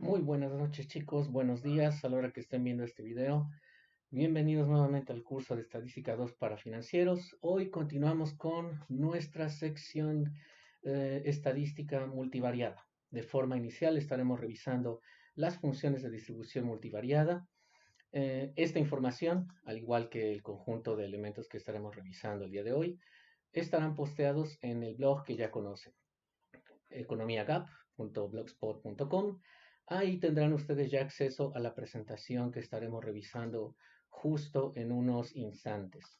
Muy buenas noches chicos, buenos días a la hora que estén viendo este video. Bienvenidos nuevamente al curso de Estadística 2 para financieros. Hoy continuamos con nuestra sección estadística multivariada. De forma inicial estaremos revisando las funciones de distribución multivariada. Esta información, al igual que el conjunto de elementos que estaremos revisando el día de hoy, estarán posteados en el blog que ya conocen, economiagap.blogspot.com. Ahí tendrán ustedes ya acceso a la presentación que estaremos revisando justo en unos instantes.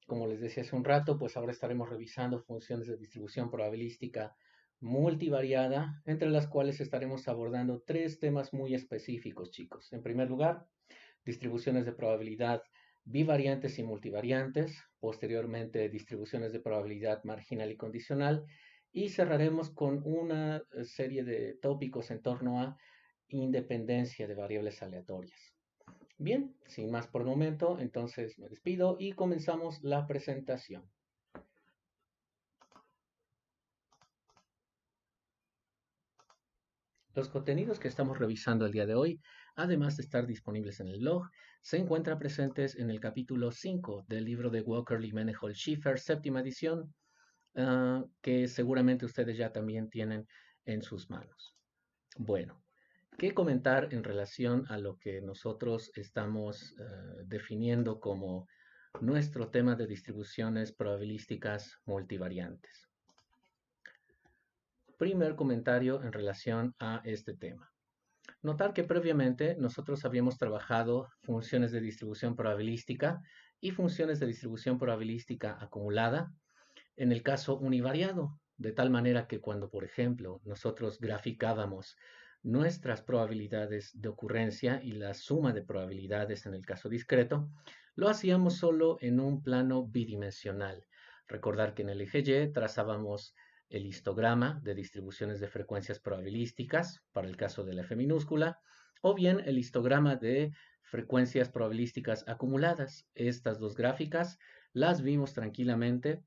Como les decía hace un rato, pues ahora estaremos revisando funciones de distribución probabilística multivariada, entre las cuales estaremos abordando tres temas muy específicos, chicos. En primer lugar, distribuciones de probabilidad bivariantes y multivariantes, posteriormente distribuciones de probabilidad marginal y condicional, y cerraremos con una serie de tópicos en torno a independencia de variables aleatorias. Bien, sin más por el momento, entonces me despido y comenzamos la presentación. Los contenidos que estamos revisando el día de hoy, además de estar disponibles en el blog, se encuentran presentes en el capítulo 5 del libro de Walker Limenehall Schiffer, séptima edición, que seguramente ustedes ya también tienen en sus manos. Bueno, ¿qué comentar en relación a lo que nosotros estamos definiendo como nuestro tema de distribuciones probabilísticas multivariantes? Primer comentario en relación a este tema. Notar que previamente nosotros habíamos trabajado funciones de distribución probabilística y funciones de distribución probabilística acumulada en el caso univariado, de tal manera que cuando, por ejemplo, nosotros graficábamos nuestras probabilidades de ocurrencia y la suma de probabilidades en el caso discreto, lo hacíamos solo en un plano bidimensional. Recordar que en el eje Y trazábamos el histograma de distribuciones de frecuencias probabilísticas para el caso de la F minúscula, o bien el histograma de frecuencias probabilísticas acumuladas. Estas dos gráficas las vimos tranquilamente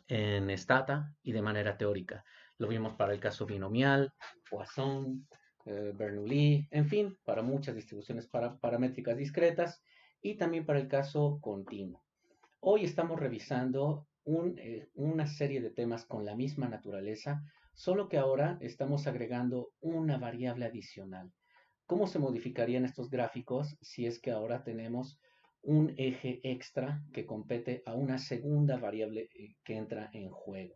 en Stata y de manera teórica. Lo vimos para el caso binomial, Poisson, Bernoulli, en fin, para muchas distribuciones paramétricas discretas y también para el caso continuo. Hoy estamos revisando una serie de temas con la misma naturaleza, solo que ahora estamos agregando una variable adicional. ¿Cómo se modificarían estos gráficos si es que ahora tenemos un eje extra que compete a una segunda variable que entra en juego?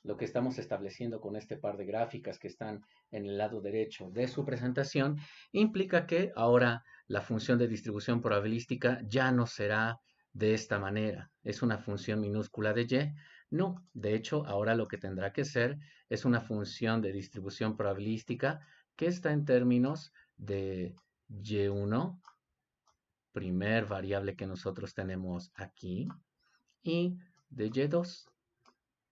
Lo que estamos estableciendo con este par de gráficas que están en el lado derecho de su presentación implica que ahora la función de distribución probabilística ya no será de esta manera. Es una función minúscula de y. No, de hecho, ahora lo que tendrá que ser es una función de distribución probabilística que está en términos de y1, primer variable que nosotros tenemos aquí, y de y2,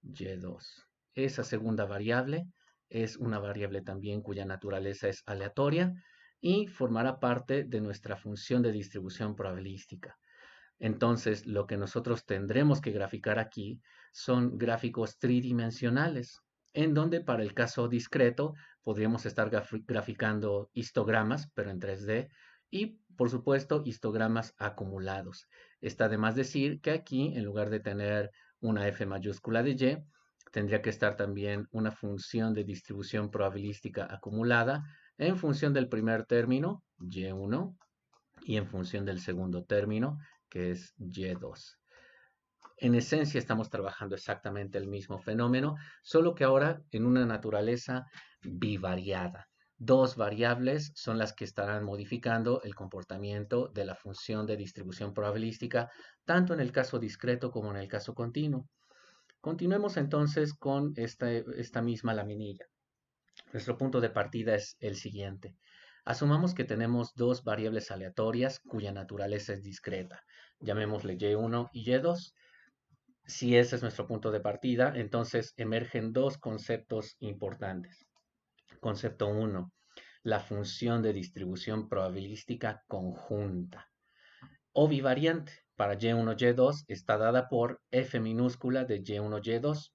y2. Esa segunda variable es una variable también cuya naturaleza es aleatoria y formará parte de nuestra función de distribución probabilística. Entonces, lo que nosotros tendremos que graficar aquí son gráficos tridimensionales, en donde para el caso discreto podríamos estar graficando histogramas, pero en 3D, y por supuesto histogramas acumulados. Está de más decir que aquí, en lugar de tener una F mayúscula de Y, tendría que estar también una función de distribución probabilística acumulada en función del primer término, Y1, y en función del segundo término, que es Y2. En esencia estamos trabajando exactamente el mismo fenómeno, solo que ahora en una naturaleza bivariada. Dos variables son las que estarán modificando el comportamiento de la función de distribución probabilística, tanto en el caso discreto como en el caso continuo. Continuemos entonces con esta misma laminilla. Nuestro punto de partida es el siguiente. Asumamos que tenemos dos variables aleatorias cuya naturaleza es discreta. Llamémosle y1 y y2. Si ese es nuestro punto de partida, entonces emergen dos conceptos importantes. Concepto 1, la función de distribución probabilística conjunta o bivariante para y1, y2 está dada por f minúscula de y1, y2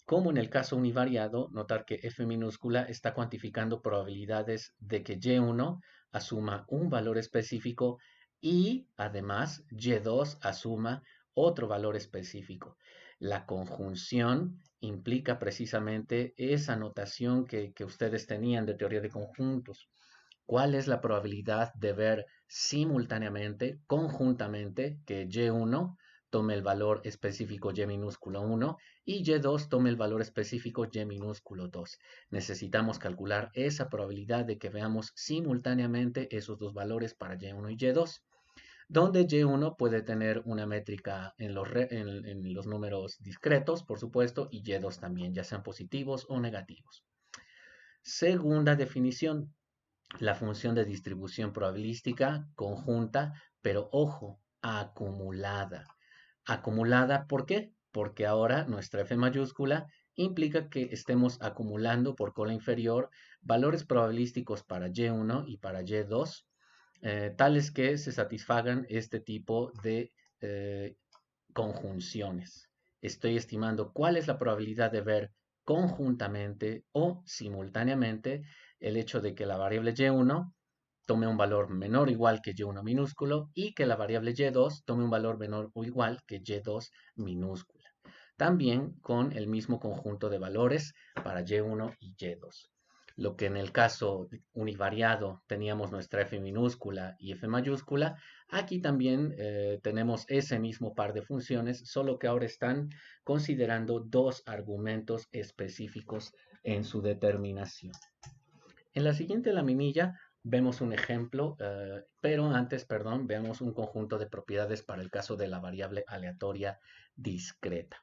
Como en el caso univariado, notar que f minúscula está cuantificando probabilidades de que y1 asuma un valor específico y además y2 asuma otro valor específico. La conjunción implica precisamente esa notación que ustedes tenían de teoría de conjuntos. ¿Cuál es la probabilidad de ver simultáneamente, conjuntamente, que y1 tome el valor específico y minúsculo 1 y y2 tome el valor específico y minúsculo 2? Necesitamos calcular esa probabilidad de que veamos simultáneamente esos dos valores para y1 y y2, donde y1 puede tener una métrica en los números discretos, por supuesto, y y2 también, ya sean positivos o negativos. Segunda definición, la función de distribución probabilística conjunta, pero ojo, acumulada. Acumulada, ¿por qué? Porque ahora nuestra F mayúscula implica que estemos acumulando por cola inferior valores probabilísticos para Y1 y para Y2, tales que se satisfagan este tipo de eh, conjunciones. Estoy estimando cuál es la probabilidad de ver conjuntamente o simultáneamente el hecho de que la variable y1 tome un valor menor o igual que y1 minúsculo y que la variable y2 tome un valor menor o igual que y2 minúscula. También con el mismo conjunto de valores para y1 y y2. Lo que en el caso univariado teníamos nuestra f minúscula y f mayúscula, aquí también tenemos ese mismo par de funciones, solo que ahora están considerando dos argumentos específicos en su determinación. En la siguiente laminilla vemos un ejemplo, pero antes, perdón, veamos un conjunto de propiedades para el caso de la variable aleatoria discreta.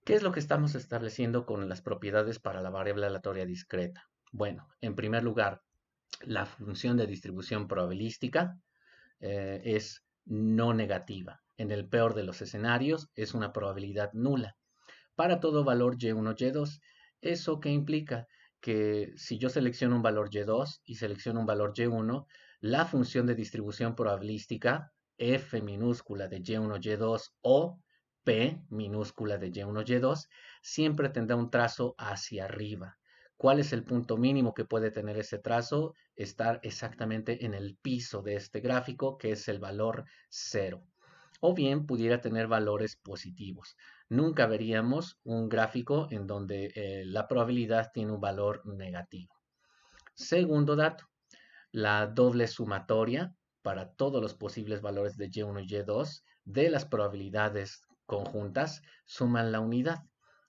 ¿Qué es lo que estamos estableciendo con las propiedades para la variable aleatoria discreta? Bueno, en primer lugar, la función de distribución probabilística es no negativa. En el peor de los escenarios es una probabilidad nula. Para todo valor y1, y2, ¿eso qué implica? Que si yo selecciono un valor y2 y selecciono un valor y1, la función de distribución probabilística f minúscula de y1, y2 o p minúscula de y1, y2 siempre tendrá un trazo hacia arriba. ¿Cuál es el punto mínimo que puede tener ese trazo? Estar exactamente en el piso de este gráfico, que es el valor 0. O bien pudiera tener valores positivos. Nunca veríamos un gráfico en donde la probabilidad tiene un valor negativo. Segundo dato, la doble sumatoria para todos los posibles valores de y1 y y2 de las probabilidades conjuntas suman la unidad.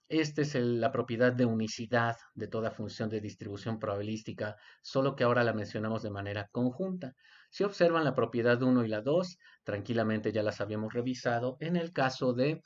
Esta es la propiedad de unicidad de toda función de distribución probabilística, solo que ahora la mencionamos de manera conjunta. Si observan la propiedad 1 y la 2, tranquilamente ya las habíamos revisado en el caso de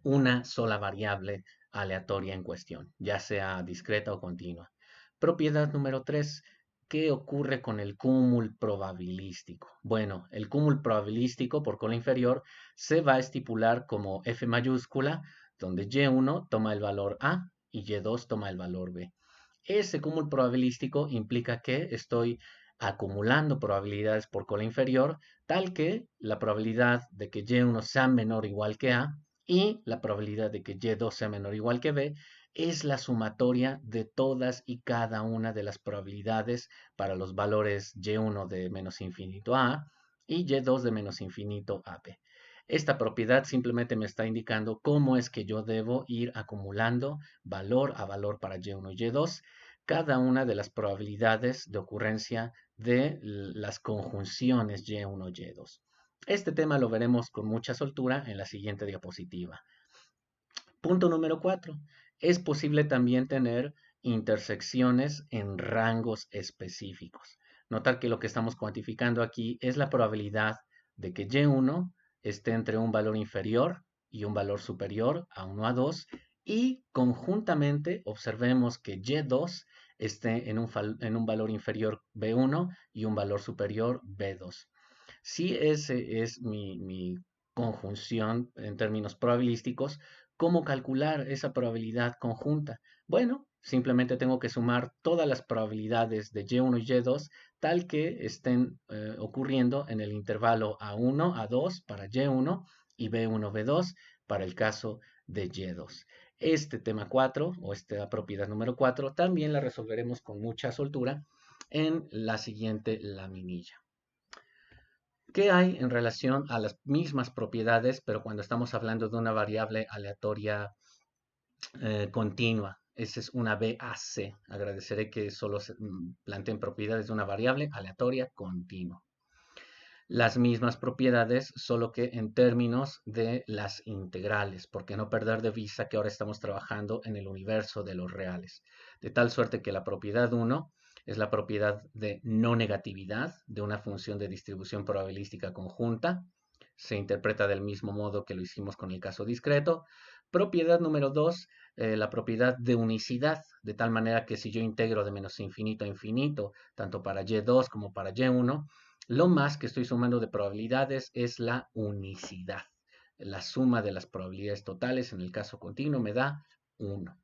una sola variable aleatoria en cuestión, ya sea discreta o continua. Propiedad número 3. ¿Qué ocurre con el cúmulo probabilístico? Bueno, el cúmulo probabilístico por cola inferior se va a estipular como F mayúscula, donde Y1 toma el valor A y Y2 toma el valor B. Ese cúmulo probabilístico implica que estoy acumulando probabilidades por cola inferior, tal que la probabilidad de que Y1 sea menor o igual que A y la probabilidad de que Y2 sea menor o igual que B es la sumatoria de todas y cada una de las probabilidades para los valores Y1 de menos infinito a A y Y2 de menos infinito a B. Esta propiedad simplemente me está indicando cómo es que yo debo ir acumulando valor a valor para Y1 y Y2 cada una de las probabilidades de ocurrencia de las conjunciones Y1 y Y2. Este tema lo veremos con mucha soltura en la siguiente diapositiva. Punto número 4. Es posible también tener intersecciones en rangos específicos. Notar que lo que estamos cuantificando aquí es la probabilidad de que Y1 esté entre un valor inferior y un valor superior a 1 a 2 y conjuntamente observemos que Y2 esté en un valor inferior B1 y un valor superior B2. Si ese es mi conjunción en términos probabilísticos, ¿cómo calcular esa probabilidad conjunta? Bueno, simplemente tengo que sumar todas las probabilidades de Y1 y Y2 tal que estén ocurriendo en el intervalo A1, A2 para Y1 y B1, B2 para el caso de Y2. Este tema 4 o esta propiedad número 4 también la resolveremos con mucha soltura en la siguiente laminilla. ¿Qué hay en relación a las mismas propiedades, pero cuando estamos hablando de una variable aleatoria continua? Esa es una BAC. Agradeceré que solo se planteen propiedades de una variable aleatoria continua. Las mismas propiedades, solo que en términos de las integrales, porque no perder de vista que ahora estamos trabajando en el universo de los reales. De tal suerte que la propiedad 1 es la propiedad de no negatividad de una función de distribución probabilística conjunta. Se interpreta del mismo modo que lo hicimos con el caso discreto. Propiedad número 2, la propiedad de unicidad, de tal manera que si yo integro de menos infinito a infinito, tanto para y2 como para y1, lo más que estoy sumando de probabilidades es la unicidad. La suma de las probabilidades totales en el caso continuo me da 1.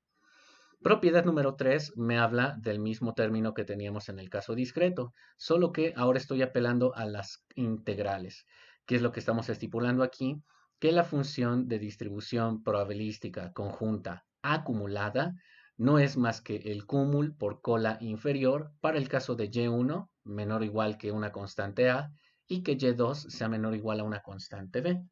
Propiedad número 3 me habla del mismo término que teníamos en el caso discreto, solo que ahora estoy apelando a las integrales. ¿Qué es lo que estamos estipulando aquí? Que la función de distribución probabilística conjunta acumulada no es más que el cúmul por cola inferior para el caso de y1 menor o igual que una constante a y que y2 sea menor o igual a una constante b.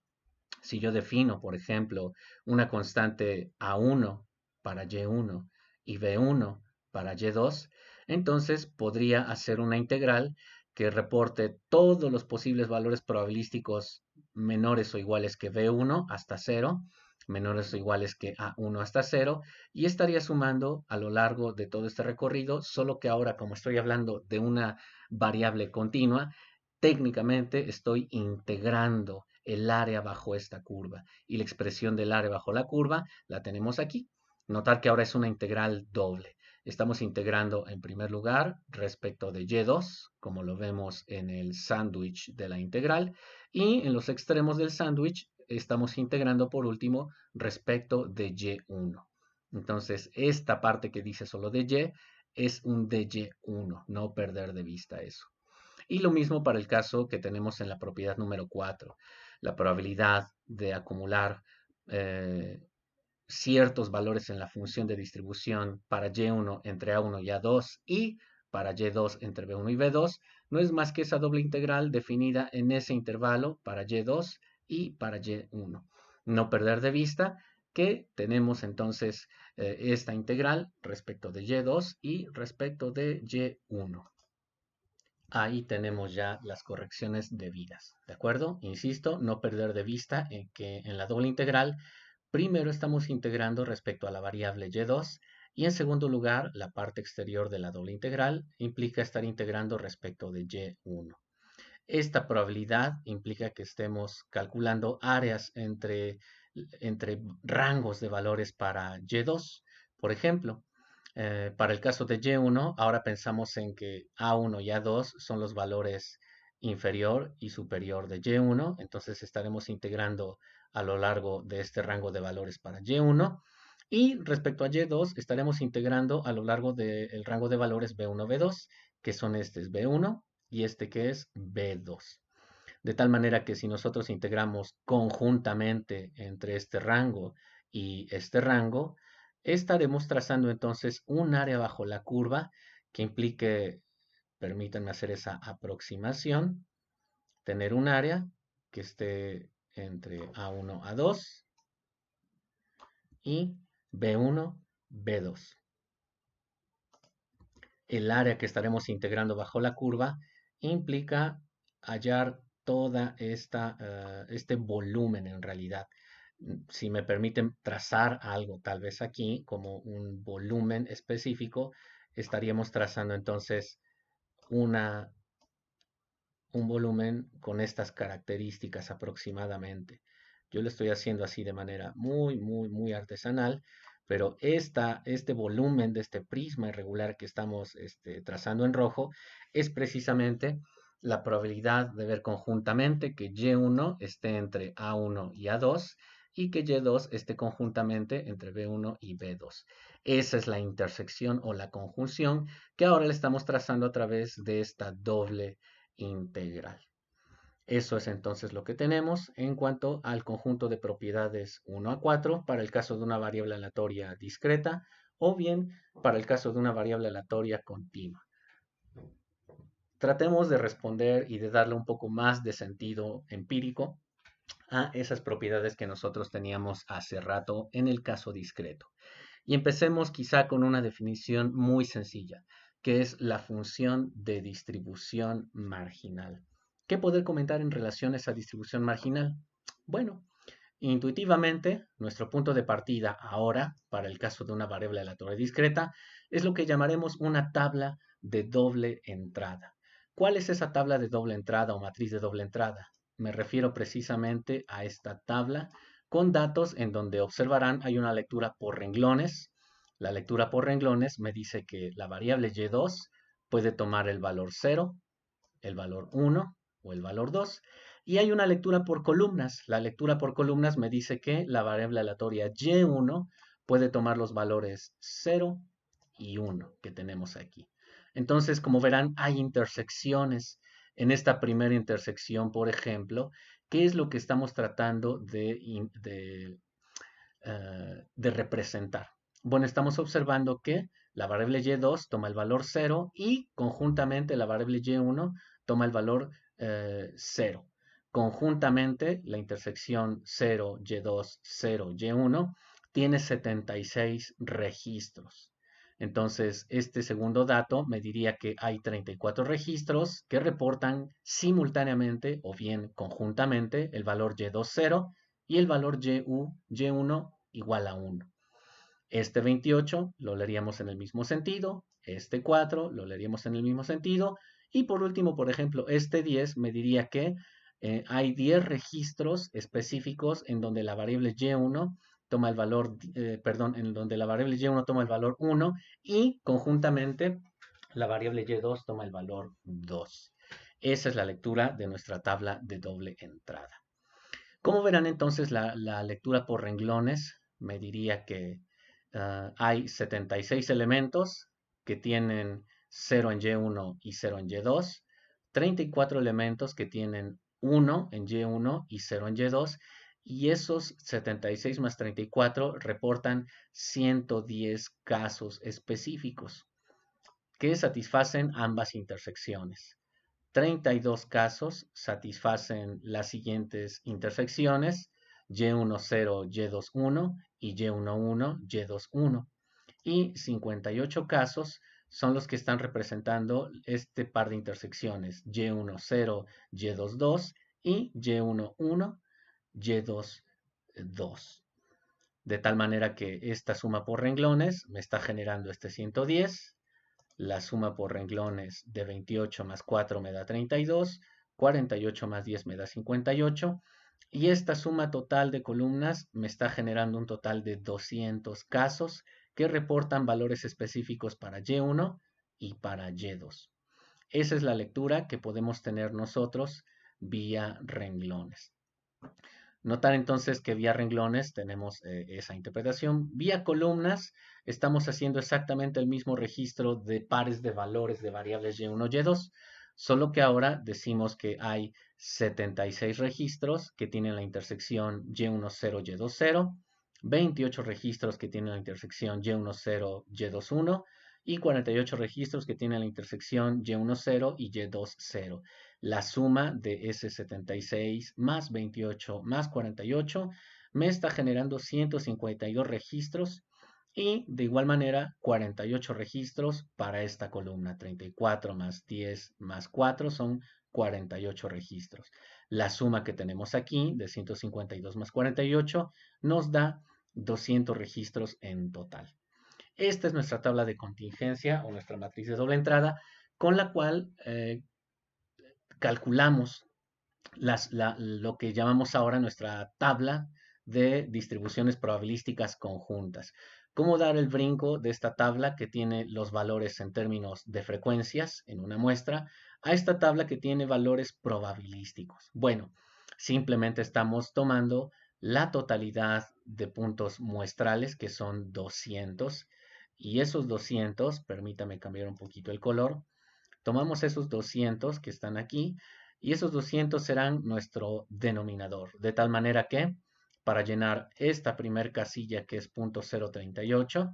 Si yo defino, por ejemplo, una constante a1 para y1 y b1 para y2, entonces podría hacer una integral que reporte todos los posibles valores probabilísticos menores o iguales que b1 hasta 0, menores o iguales que a1 hasta 0, y estaría sumando a lo largo de todo este recorrido, solo que ahora como estoy hablando de una variable continua, técnicamente estoy integrando el área bajo esta curva. Y la expresión del área bajo la curva la tenemos aquí. Notar que ahora es una integral doble. Estamos integrando en primer lugar respecto de y2, como lo vemos en el sándwich de la integral, y en los extremos del sándwich estamos integrando por último respecto de y1. Entonces, esta parte que dice solo de y es un de y1, no perder de vista eso. Y lo mismo para el caso que tenemos en la propiedad número 4. La probabilidad de acumular ciertos valores en la función de distribución para y1 entre a1 y a2 y para y2 entre b1 y b2 no es más que esa doble integral definida en ese intervalo para y2 y para y1. No perder de vista que tenemos entonces esta integral respecto de y2 y respecto de y1. Ahí tenemos ya las correcciones debidas, ¿de acuerdo? Insisto, no perder de vista en que en la doble integral, primero estamos integrando respecto a la variable y2 y en segundo lugar, la parte exterior de la doble integral implica estar integrando respecto de y1. Esta probabilidad implica que estemos calculando áreas entre rangos de valores para y2. Por ejemplo, para el caso de y1, ahora pensamos en que a1 y a2 son los valores inferior y superior de y1, entonces estaremos integrando a lo largo de este rango de valores para y1. Y respecto a y2, estaremos integrando a lo largo del rango de valores b1, b2, que son estos b1 y este que es b2. De tal manera que si nosotros integramos conjuntamente entre este rango y este rango, estaremos trazando entonces un área bajo la curva que implique, permítanme hacer esa aproximación, tener un área que esté entre A1, A2 y B1, B2. El área que estaremos integrando bajo la curva implica hallar toda este volumen en realidad. Si me permiten trazar algo tal vez aquí como un volumen específico, estaríamos trazando entonces un volumen con estas características aproximadamente. Yo lo estoy haciendo así de manera muy artesanal, pero este volumen de este prisma irregular que estamos trazando en rojo es precisamente la probabilidad de ver conjuntamente que Y1 esté entre A1 y A2 y que Y2 esté conjuntamente entre B1 y B2. Esa es la intersección o la conjunción que ahora le estamos trazando a través de esta doble integral. Eso es entonces lo que tenemos en cuanto al conjunto de propiedades 1 a 4 para el caso de una variable aleatoria discreta o bien para el caso de una variable aleatoria continua. Tratemos de responder y de darle un poco más de sentido empírico a esas propiedades que nosotros teníamos hace rato en el caso discreto. Y empecemos quizá con una definición muy sencilla, que es la función de distribución marginal. ¿Qué poder comentar en relación a esa distribución marginal? Bueno, intuitivamente, nuestro punto de partida ahora, para el caso de una variable aleatoria discreta, es lo que llamaremos una tabla de doble entrada. ¿Cuál es esa tabla de doble entrada o matriz de doble entrada? Me refiero precisamente a esta tabla con datos en donde observarán hay una lectura por renglones. La lectura por renglones me dice que la variable y2 puede tomar el valor 0, el valor 1 o el valor 2. Y hay una lectura por columnas. La lectura por columnas me dice que la variable aleatoria y1 puede tomar los valores 0 y 1 que tenemos aquí. Entonces, como verán, hay intersecciones. En esta primera intersección, por ejemplo, ¿qué es lo que estamos tratando de representar? Bueno, estamos observando que la variable y2 toma el valor 0 y conjuntamente la variable y1 toma el valor 0. Conjuntamente, la intersección 0, y2, 0, y1 tiene 76 registros. Entonces, este segundo dato me diría que hay 34 registros que reportan simultáneamente o bien conjuntamente el valor y2, 0 y el valor y1 igual a 1. Este 28 lo leeríamos en el mismo sentido, este 4 lo leeríamos en el mismo sentido, y por último, por ejemplo, este 10 me diría que hay 10 registros específicos en donde la variable y1 toma el valor, en donde la variable y1 toma el valor 1 y conjuntamente la variable y2 toma el valor 2. Esa es la lectura de nuestra tabla de doble entrada. Como verán entonces la lectura por renglones me diría que hay 76 elementos que tienen 0 en Y1 y 0 en Y2, 34 elementos que tienen 1 en Y1 y 0 en Y2, y esos 76 más 34 reportan 110 casos específicos que satisfacen ambas intersecciones. 32 casos satisfacen las siguientes intersecciones: Y10, Y21 y Y11, Y21. Y 58 casos son los que están representando este par de intersecciones: Y10, Y22 y Y11, Y22. De tal manera que esta suma por renglones me está generando este 110. La suma por renglones de 28 más 4 me da 32, 48 más 10 me da 58, y esta suma total de columnas me está generando un total de 200 casos que reportan valores específicos para Y1 y para Y2. Esa es la lectura que podemos tener nosotros vía renglones. Notar entonces que vía renglones tenemos esa interpretación. Vía columnas estamos haciendo exactamente el mismo registro de pares de valores de variables y1, y2, solo que ahora decimos que hay 76 registros que tienen la intersección y1, 0, y2, 0, 28 registros que tienen la intersección y1, 0, y2, 1 y 48 registros que tienen la intersección y1, 0 y y2, 0. La suma de ese 76 más 28 más 48 me está generando 152 registros y de igual manera 48 registros para esta columna. 34 más 10 más 4 son 48 registros. La suma que tenemos aquí de 152 más 48 nos da 200 registros en total. Esta es nuestra tabla de contingencia o nuestra matriz de doble entrada con la cual calculamos lo que llamamos ahora nuestra tabla de distribuciones probabilísticas conjuntas. ¿Cómo dar el brinco de esta tabla que tiene los valores en términos de frecuencias en una muestra a esta tabla que tiene valores probabilísticos? Bueno, simplemente estamos tomando la totalidad de puntos muestrales, que son 200, y esos 200, permítame cambiar un poquito el color, tomamos esos 200 que están aquí y esos 200 serán nuestro denominador, de tal manera que para llenar esta primer casilla que es punto 038,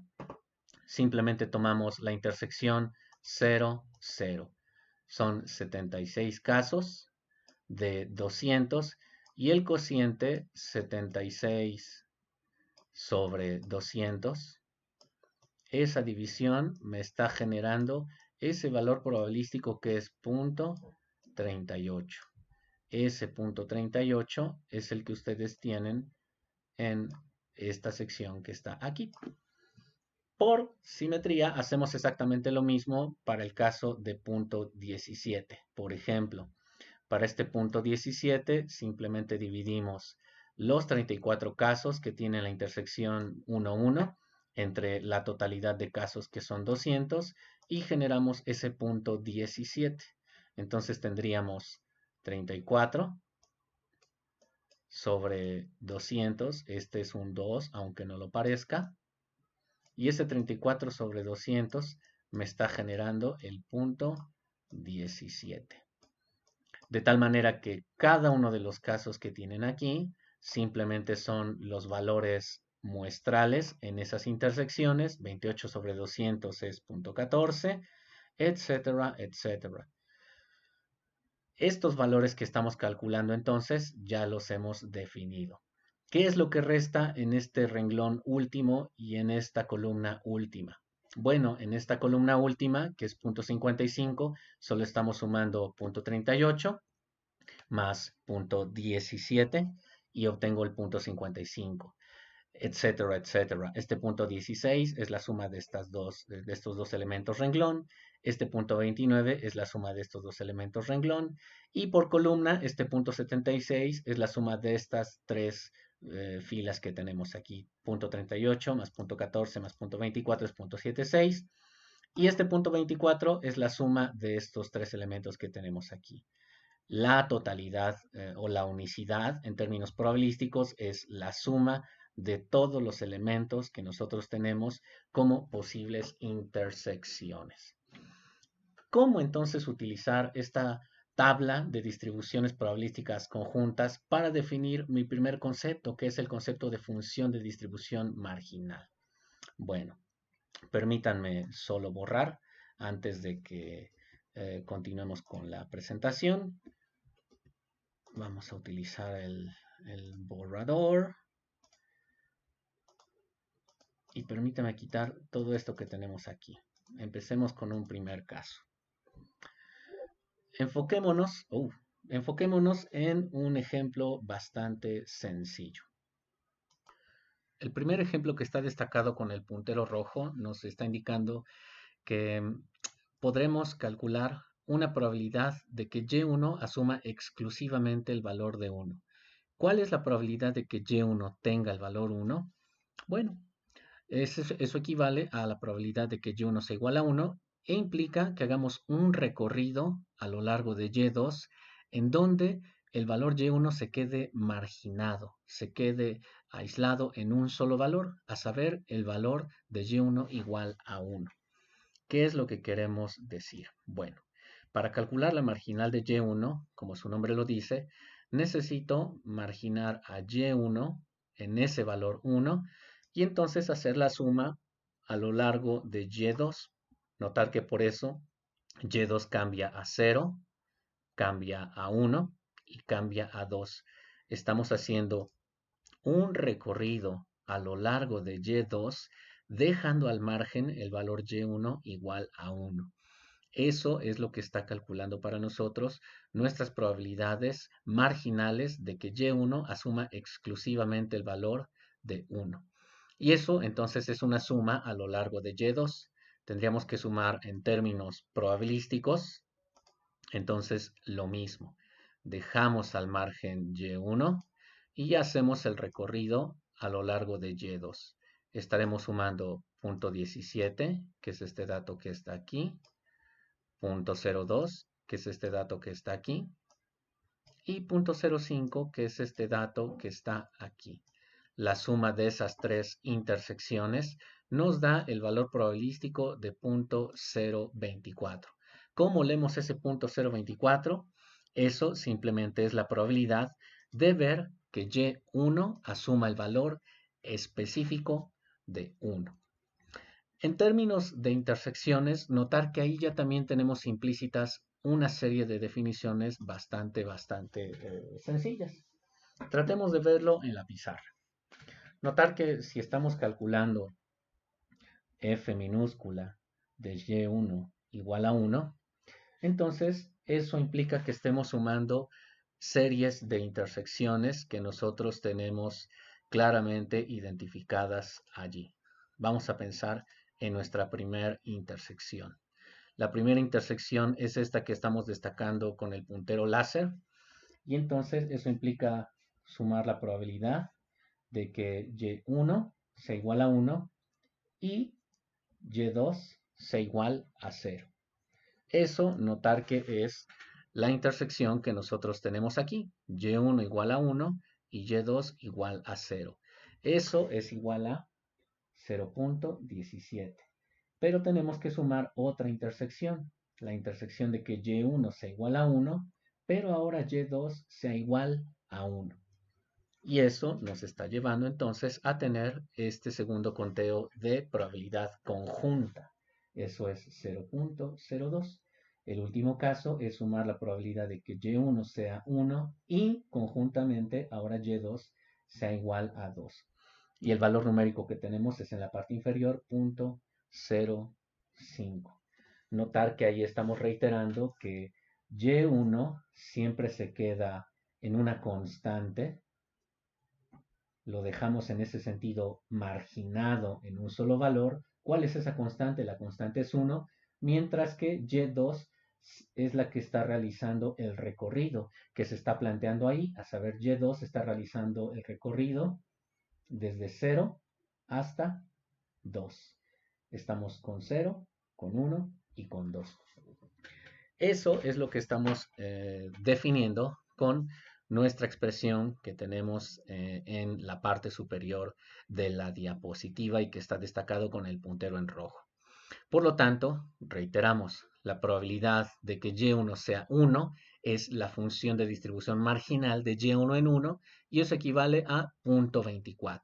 simplemente tomamos la intersección 0, 0. Son 76 casos de 200 y el cociente 76 sobre 200. Esa división me está generando ese valor probabilístico que es punto 38. Ese punto 38 es el que ustedes tienen en esta sección que está aquí. Por simetría, hacemos exactamente lo mismo para el caso de punto 17. Por ejemplo, para este punto 17, simplemente dividimos los 34 casos que tienen la intersección 1, 1 entre la totalidad de casos que son 200 y generamos ese punto 17. Entonces tendríamos 34 sobre 200, este es un 2, aunque no lo parezca, y ese 34 sobre 200 me está generando el punto 17. De tal manera que cada uno de los casos que tienen aquí simplemente son los valores muestrales en esas intersecciones, 28 sobre 200 es punto 14, etcétera, etcétera. Estos valores que estamos calculando entonces ya los hemos definido. ¿Qué es lo que resta en este renglón último y en esta columna última? Bueno, en esta columna última, que es punto 55, solo estamos sumando punto 38 más punto 17 y obtengo el punto 55, etcétera, etcétera. Este punto 16 es la suma de estos dos elementos renglón. Este punto 29 es la suma de estos dos elementos renglón. Y por columna, este punto 76 es la suma de estas tres filas que tenemos aquí. Punto 38 más punto 14 más punto 24 es punto 76. Y este punto 24 es la suma de estos tres elementos que tenemos aquí. La totalidad o la unicidad en términos probabilísticos es la suma de todos los elementos que nosotros tenemos como posibles intersecciones. ¿Cómo entonces utilizar esta tabla de distribuciones probabilísticas conjuntas para definir mi primer concepto, que es el concepto de función de distribución marginal? Bueno, permítanme solo borrar antes de que continuemos con la presentación. Vamos a utilizar el borrador. Y permítame quitar todo esto que tenemos aquí. Empecemos con un primer caso. Enfoquémonos en un ejemplo bastante sencillo. El primer ejemplo que está destacado con el puntero rojo nos está indicando que podremos calcular una probabilidad de que Y1 asuma exclusivamente el valor de 1. ¿Cuál es la probabilidad de que Y1 tenga el valor 1? Bueno, eso equivale a la probabilidad de que Y1 sea igual a 1 e implica que hagamos un recorrido a lo largo de Y2 en donde el valor Y1 se quede marginado, se quede aislado en un solo valor, a saber, el valor de Y1 igual a 1. ¿Qué es lo que queremos decir? Bueno, para calcular la marginal de Y1, como su nombre lo dice, necesito marginar a Y1 en ese valor 1 y entonces hacer la suma a lo largo de Y2. Notar que por eso Y2 cambia a 0, cambia a 1 y cambia a 2. Estamos haciendo un recorrido a lo largo de Y2, dejando al margen el valor Y1 igual a 1. Eso es lo que está calculando para nosotros nuestras probabilidades marginales de que Y1 asuma exclusivamente el valor de 1. Y eso entonces es una suma a lo largo de Y2. Tendríamos que sumar en términos probabilísticos, entonces lo mismo. Dejamos al margen Y1 y hacemos el recorrido a lo largo de Y2. Estaremos sumando punto 17, que es este dato que está aquí, punto 02, que es este dato que está aquí, y punto 05, que es este dato que está aquí. La suma de esas tres intersecciones nos da el valor probabilístico de punto 024. ¿Cómo leemos ese punto 024? Eso simplemente es la probabilidad de ver que Y1 asuma el valor específico de 1. En términos de intersecciones, notar que ahí ya también tenemos implícitas una serie de definiciones bastante sencillas. Tratemos de verlo en la pizarra. Notar que si estamos calculando f minúscula de y1 igual a 1, entonces eso implica que estemos sumando series de intersecciones que nosotros tenemos claramente identificadas allí. Vamos a pensar en nuestra primera intersección. La primera intersección es esta que estamos destacando con el puntero láser, y entonces eso implica sumar la probabilidad de que y1 sea igual a 1 y y2 sea igual a 0. Eso, notar que es la intersección que nosotros tenemos aquí. Y1 igual a 1 y y2 igual a 0. Eso es igual a 0.17. Pero tenemos que sumar otra intersección. La intersección de que y1 sea igual a 1, pero ahora y2 sea igual a 1. Y eso nos está llevando entonces a tener este segundo conteo de probabilidad conjunta. Eso es 0.02. El último caso es sumar la probabilidad de que y1 sea 1 y conjuntamente ahora y2 sea igual a 2. Y el valor numérico que tenemos es en la parte inferior, 0.05. Notar que ahí estamos reiterando que y1 siempre se queda en una constante, lo dejamos en ese sentido marginado en un solo valor. ¿Cuál es esa constante? La constante es 1, mientras que y2 es la que está realizando el recorrido que se está planteando ahí, a saber, y2 está realizando el recorrido desde 0 hasta 2. Estamos con 0, con 1 y con 2. Eso es lo que estamos definiendo con nuestra expresión que tenemos en la parte superior de la diapositiva y que está destacado con el puntero en rojo. Por lo tanto, reiteramos, la probabilidad de que y1 sea 1 es la función de distribución marginal de y1 en 1 y eso equivale a 0.24.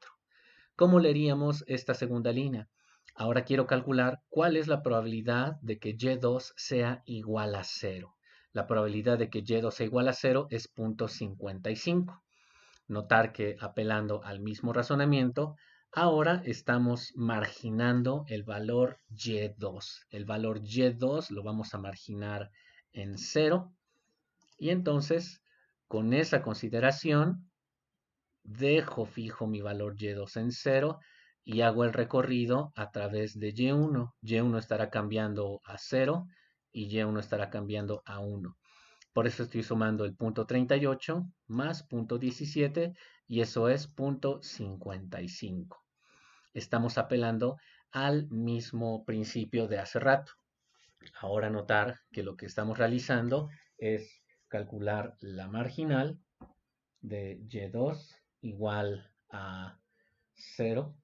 ¿Cómo leeríamos esta segunda línea? Ahora quiero calcular cuál es la probabilidad de que y2 sea igual a 0. La probabilidad de que y2 sea igual a 0 es 0.55. Notar que apelando al mismo razonamiento, ahora estamos marginando el valor y2. El valor y2 lo vamos a marginar en 0. Y entonces, con esa consideración, dejo fijo mi valor y2 en 0 y hago el recorrido a través de y1. Y1 estará cambiando a 0 y y1 estará cambiando a 1. Por eso estoy sumando el punto 38 más punto 17 y eso es punto 55. Estamos apelando al mismo principio de hace rato. Ahora notar que lo que estamos realizando es calcular la marginal de y2 igual a 0.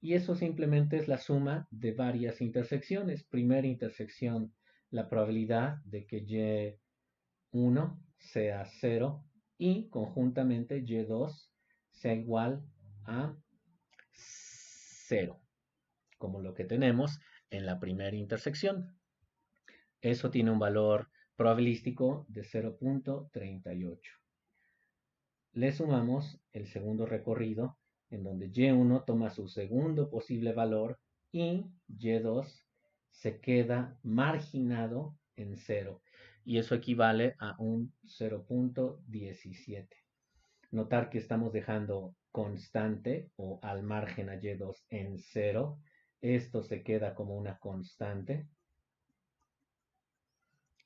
Y eso simplemente es la suma de varias intersecciones. Primera intersección, la probabilidad de que y1 sea 0 y conjuntamente y2 sea igual a 0, como lo que tenemos en la primera intersección. Eso tiene un valor probabilístico de 0.38. Le sumamos el segundo recorrido, en donde y1 toma su segundo posible valor y y2 se queda marginado en 0. Y eso equivale a un 0.17. Notar que estamos dejando constante o al margen a y2 en 0. Esto se queda como una constante.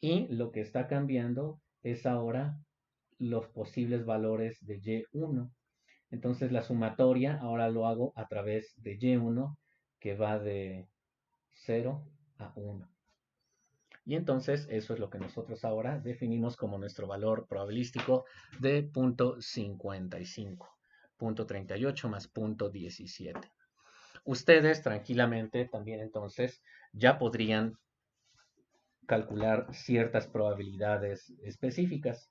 Y lo que está cambiando es ahora los posibles valores de y1. Entonces la sumatoria ahora lo hago a través de y1 que va de 0 a 1. Y entonces eso es lo que nosotros ahora definimos como nuestro valor probabilístico de 0.55. 0.38 más 0.17. Ustedes tranquilamente también entonces ya podrían calcular ciertas probabilidades específicas.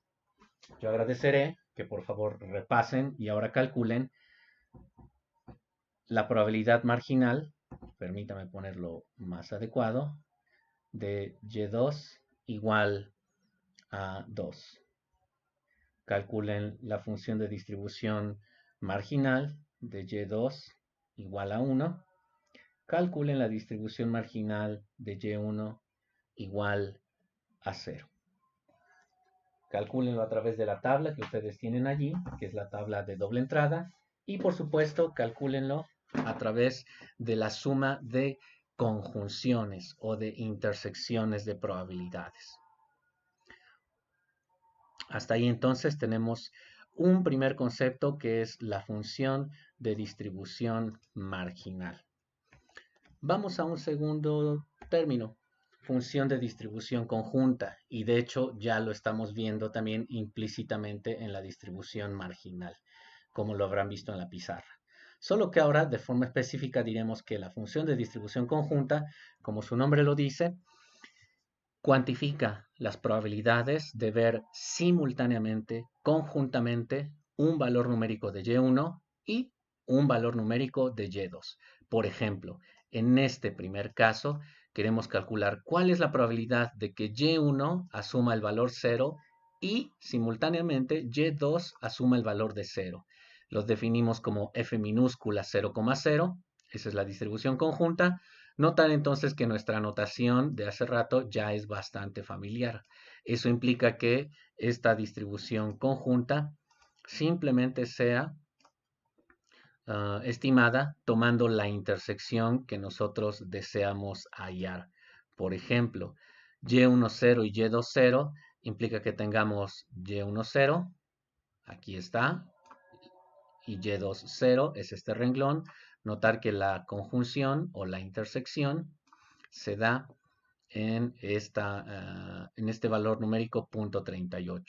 Yo agradeceré que por favor repasen y ahora calculen la probabilidad marginal, permítame ponerlo más adecuado, de y2 igual a 2. Calculen la función de distribución marginal de y2 igual a 1. Calculen la distribución marginal de y1 igual a 0. Calcúlenlo a través de la tabla que ustedes tienen allí, que es la tabla de doble entrada, y por supuesto calcúlenlo a través de la suma de conjunciones o de intersecciones de probabilidades. Hasta ahí entonces tenemos un primer concepto que es la función de distribución marginal. Vamos a un segundo término, función de distribución conjunta, y de hecho ya lo estamos viendo también implícitamente en la distribución marginal, como lo habrán visto en la pizarra. Solo que ahora de forma específica diremos que la función de distribución conjunta, como su nombre lo dice, cuantifica las probabilidades de ver simultáneamente, conjuntamente, un valor numérico de y1 y un valor numérico de y2. Por ejemplo, en este primer caso, queremos calcular cuál es la probabilidad de que y1 asuma el valor 0 y simultáneamente y2 asuma el valor de 0. Los definimos como f minúscula 0,0. Esa es la distribución conjunta. Notar entonces que nuestra notación de hace rato ya es bastante familiar. Eso implica que esta distribución conjunta simplemente sea estimada tomando la intersección que nosotros deseamos hallar. Por ejemplo, y1,0 y y2,0 implica que tengamos y1,0, aquí está, y y2,0 es este renglón. Notar que la conjunción o la intersección se da en este valor numérico 0.38.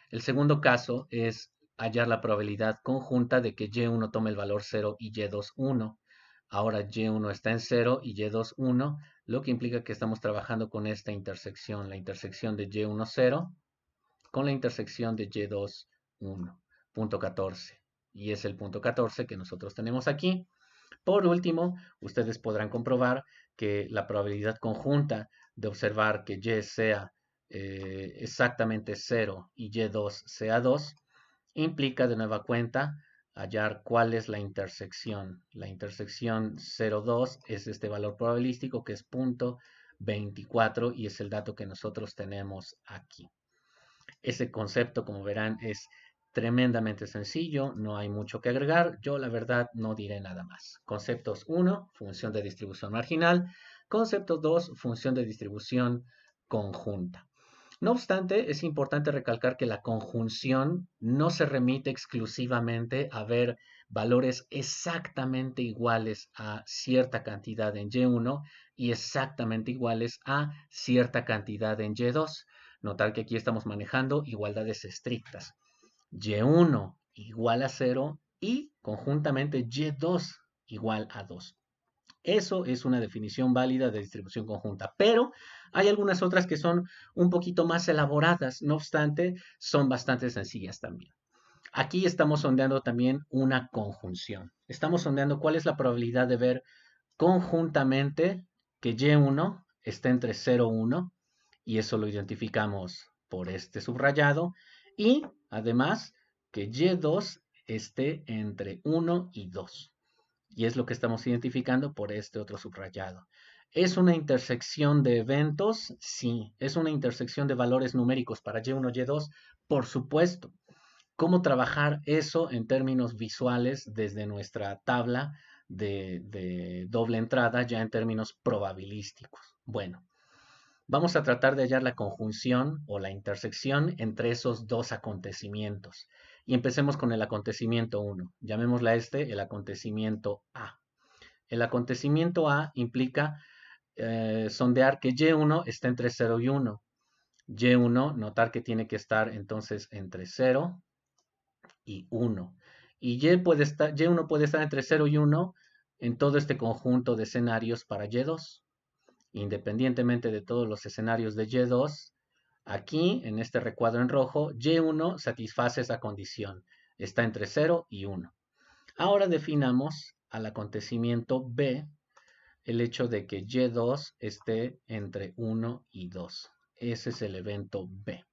El segundo caso es hallar la probabilidad conjunta de que y1 tome el valor 0 y y2, 1. Ahora y1 está en 0 y y2, 1, lo que implica que estamos trabajando con esta intersección, la intersección de y1, 0 con la intersección de y2, 1, punto 14. Y es el punto 14 que nosotros tenemos aquí. Por último, ustedes podrán comprobar que la probabilidad conjunta de observar que y sea exactamente 0 y y2 sea 2 implica de nueva cuenta hallar cuál es la intersección. La intersección 0,2 es este valor probabilístico que es 0.24 y es el dato que nosotros tenemos aquí. Ese concepto, como verán, es tremendamente sencillo, no hay mucho que agregar, yo la verdad no diré nada más. Conceptos 1, función de distribución marginal. Concepto 2, función de distribución conjunta. No obstante, es importante recalcar que la conjunción no se remite exclusivamente a ver valores exactamente iguales a cierta cantidad en Y1 y exactamente iguales a cierta cantidad en Y2. Notar que aquí estamos manejando igualdades estrictas. Y1 igual a 0 y conjuntamente Y2 igual a 2. Eso es una definición válida de distribución conjunta, pero hay algunas otras que son un poquito más elaboradas, no obstante, son bastante sencillas también. Aquí estamos sondeando también una conjunción. Estamos sondeando cuál es la probabilidad de ver conjuntamente que Y1 está entre 0 y 1, y eso lo identificamos por este subrayado, y además que Y2 esté entre 1 y 2. Y es lo que estamos identificando por este otro subrayado. ¿Es una intersección de eventos? Sí. ¿Es una intersección de valores numéricos para Y1, Y2? Por supuesto. ¿Cómo trabajar eso en términos visuales desde nuestra tabla de doble entrada, ya en términos probabilísticos? Bueno, vamos a tratar de hallar la conjunción o la intersección entre esos dos acontecimientos. Y empecemos con el acontecimiento 1. Llamémosla el acontecimiento A. El acontecimiento A implica sondear que Y1 está entre 0 y 1. Y1, notar que tiene que estar entonces entre 0 y 1. Y Y1 puede estar entre 0 y 1 en todo este conjunto de escenarios para Y2. independientemente de todos los escenarios de Y2, aquí en este recuadro en rojo, Y1 satisface esa condición, está entre 0 y 1. Ahora definamos al acontecimiento B el hecho de que Y2 esté entre 1 y 2. Ese es el evento B.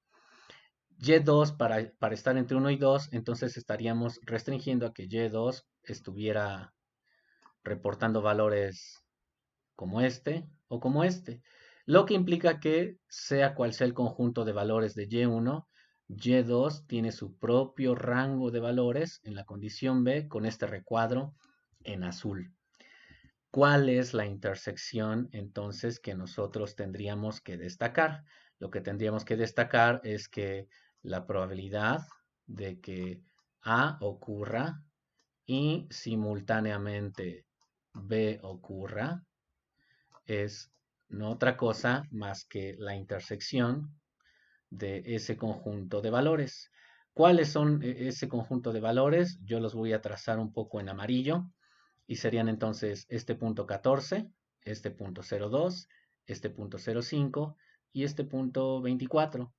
Y2 para estar entre 1 y 2, entonces estaríamos restringiendo a que Y2 estuviera reportando valores como este o como este, lo que implica que sea cual sea el conjunto de valores de Y1, Y2 tiene su propio rango de valores en la condición B con este recuadro en azul. ¿Cuál es la intersección entonces que nosotros tendríamos que destacar? Lo que tendríamos que destacar es que la probabilidad de que A ocurra y simultáneamente B ocurra es no otra cosa más que la intersección de ese conjunto de valores. ¿Cuáles son ese conjunto de valores? Yo los voy a trazar un poco en amarillo y serían entonces este punto 14, este punto 02, este punto 05 y este punto 24.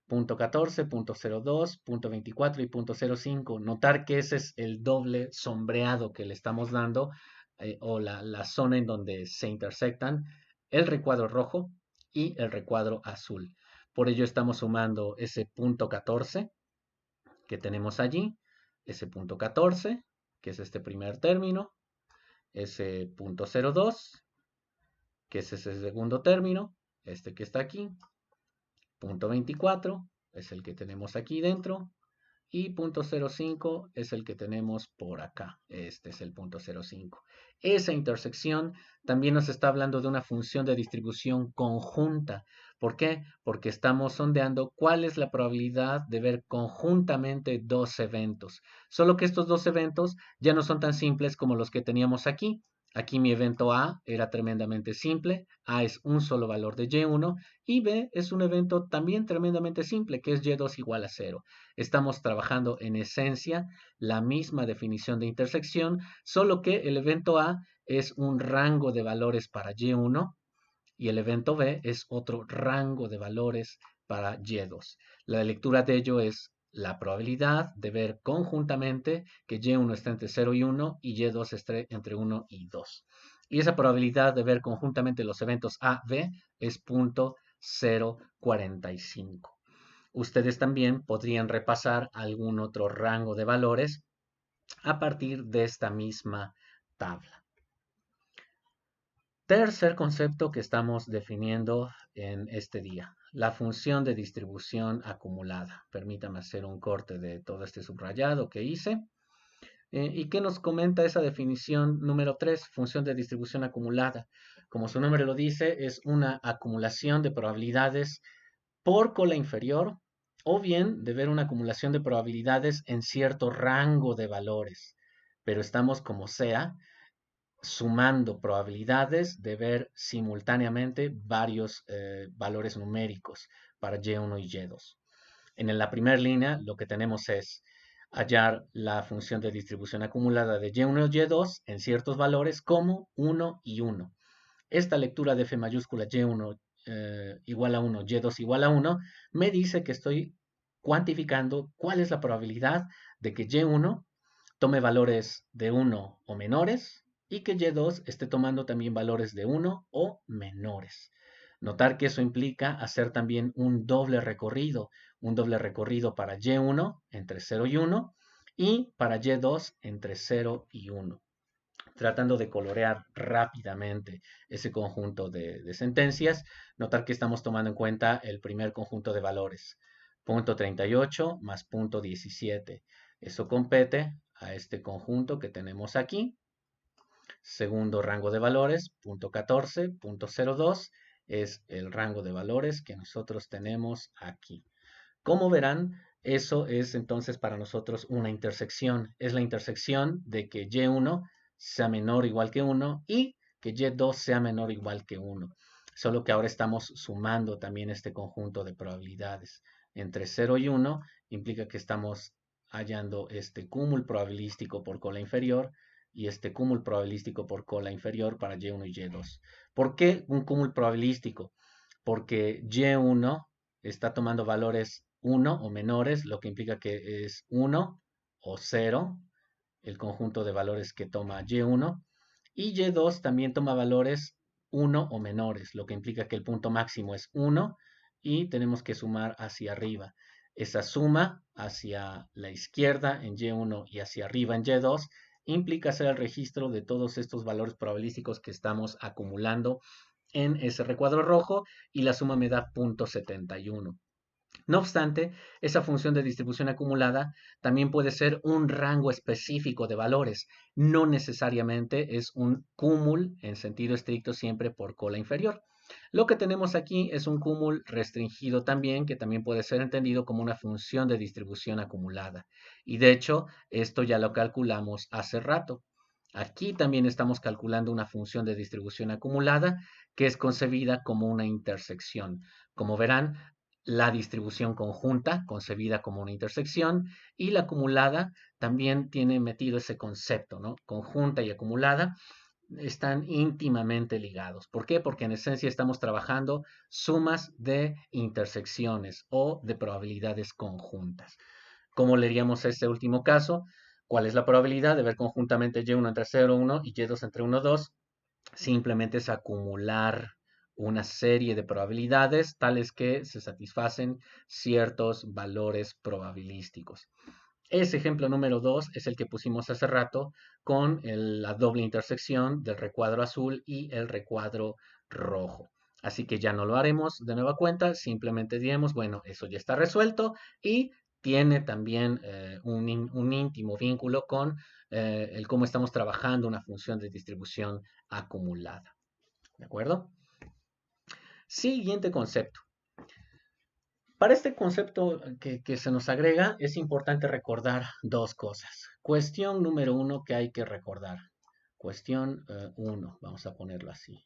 Punto 14, punto 02, punto 24 y punto 05. Notar que ese es el doble sombreado que le estamos dando o la zona en donde se intersectan el recuadro rojo y el recuadro azul. Por ello estamos sumando ese punto 14 que tenemos allí, ese punto 14, que es este primer término, ese punto 02, que es ese segundo término, este que está aquí, punto 24, es el que tenemos aquí dentro, y punto 05 es el que tenemos por acá. Este es el punto 05. Esa intersección también nos está hablando de una función de distribución conjunta. ¿Por qué? Porque estamos sondeando cuál es la probabilidad de ver conjuntamente dos eventos. Solo que estos dos eventos ya no son tan simples como los que teníamos aquí. Aquí mi evento A era tremendamente simple, A es un solo valor de Y1 y B es un evento también tremendamente simple, que es Y2 igual a 0. Estamos trabajando en esencia la misma definición de intersección, solo que el evento A es un rango de valores para Y1 y el evento B es otro rango de valores para Y2. La lectura de ello es la probabilidad de ver conjuntamente que Y1 está entre 0 y 1 y Y2 esté entre 1 y 2. Y esa probabilidad de ver conjuntamente los eventos A, B es 0.045. Ustedes también podrían repasar algún otro rango de valores a partir de esta misma tabla. Tercer concepto que estamos definiendo en este día, la función de distribución acumulada. Permítame hacer un corte de todo este subrayado que hice. ¿Y qué nos comenta esa definición número 3? Función de distribución acumulada. Como su nombre lo dice, es una acumulación de probabilidades por cola inferior o bien de ver una acumulación de probabilidades en cierto rango de valores. Pero estamos como sea sumando probabilidades de ver simultáneamente varios valores numéricos para Y1 y Y2. En la primera línea lo que tenemos es hallar la función de distribución acumulada de Y1 y Y2 en ciertos valores como 1 y 1. Esta lectura de F mayúscula Y1 igual a 1, Y2 igual a 1, me dice que estoy cuantificando cuál es la probabilidad de que Y1 tome valores de 1 o menores y que Y2 esté tomando también valores de 1 o menores. Notar que eso implica hacer también un doble recorrido para Y1 entre 0 y 1 y para Y2 entre 0 y 1. Tratando de colorear rápidamente ese conjunto de sentencias, notar que estamos tomando en cuenta el primer conjunto de valores, punto 38 más punto 17. Eso compete a este conjunto que tenemos aquí. Segundo rango de valores, punto 14, punto 02, es el rango de valores que nosotros tenemos aquí. Como verán, eso es entonces para nosotros una intersección. Es la intersección de que Y1 sea menor o igual que 1 y que Y2 sea menor o igual que 1. Solo que ahora estamos sumando también este conjunto de probabilidades. Entre 0 y 1 implica que estamos hallando este cúmulo probabilístico por cola inferior y este cúmulo probabilístico por cola inferior para Y1 y Y2. ¿Por qué un cúmulo probabilístico? Porque Y1 está tomando valores 1 o menores, lo que implica que es 1 o 0, el conjunto de valores que toma Y1, y Y2 también toma valores 1 o menores, lo que implica que el punto máximo es 1 y tenemos que sumar hacia arriba. Esa suma hacia la izquierda en Y1 y hacia arriba en Y2 implica hacer el registro de todos estos valores probabilísticos que estamos acumulando en ese recuadro rojo y la suma me da 0.71. No obstante, esa función de distribución acumulada también puede ser un rango específico de valores. No necesariamente es un cúmulo en sentido estricto siempre por cola inferior. Lo que tenemos aquí es un cúmulo restringido también, que también puede ser entendido como una función de distribución acumulada. Y de hecho, esto ya lo calculamos hace rato. Aquí también estamos calculando una función de distribución acumulada que es concebida como una intersección. Como verán, la distribución conjunta, concebida como una intersección, y la acumulada también tiene metido ese concepto, ¿no? Conjunta y acumulada están íntimamente ligados. ¿Por qué? Porque en esencia estamos trabajando sumas de intersecciones o de probabilidades conjuntas. ¿Cómo leeríamos este último caso? ¿Cuál es la probabilidad de ver conjuntamente Y1 entre 0, 1 y Y2 entre 1, 2? Simplemente es acumular una serie de probabilidades tales que se satisfacen ciertos valores probabilísticos. Ese ejemplo número 2 es el que pusimos hace rato con la doble intersección del recuadro azul y el recuadro rojo. Así que ya no lo haremos de nueva cuenta, simplemente diremos, bueno, eso ya está resuelto y tiene también un íntimo vínculo con el cómo estamos trabajando una función de distribución acumulada. ¿De acuerdo? Siguiente concepto. Para este concepto que se nos agrega, es importante recordar dos cosas. Cuestión número uno que hay que recordar. Cuestión uno, vamos a ponerlo así.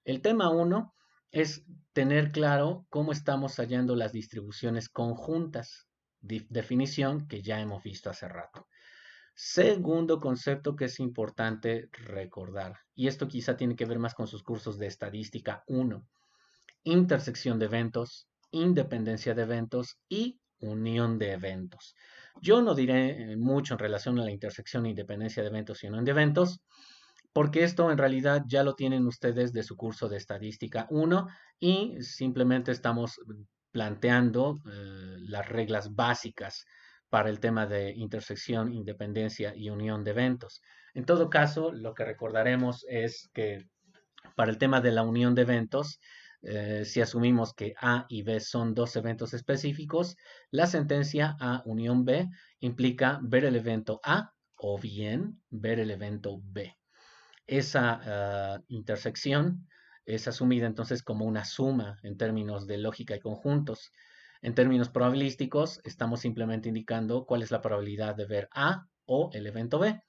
El tema uno es tener claro cómo estamos hallando las distribuciones conjuntas, definición que ya hemos visto hace rato. Segundo concepto que es importante recordar, y esto quizá tiene que ver más con sus cursos de estadística 1, intersección de eventos, independencia de eventos y unión de eventos. Yo no diré mucho en relación a la intersección, independencia de eventos y unión de eventos, porque esto en realidad ya lo tienen ustedes de su curso de estadística 1 y simplemente estamos planteando las reglas básicas para el tema de intersección, independencia y unión de eventos. En todo caso, lo que recordaremos es que para el tema de la unión de eventos, si asumimos que A y B son dos eventos específicos, la sentencia A unión B implica ver el evento A o bien ver el evento B. Esa intersección es asumida entonces como una suma en términos de lógica y conjuntos. En términos probabilísticos, estamos simplemente indicando cuál es la probabilidad de ver A o el evento B,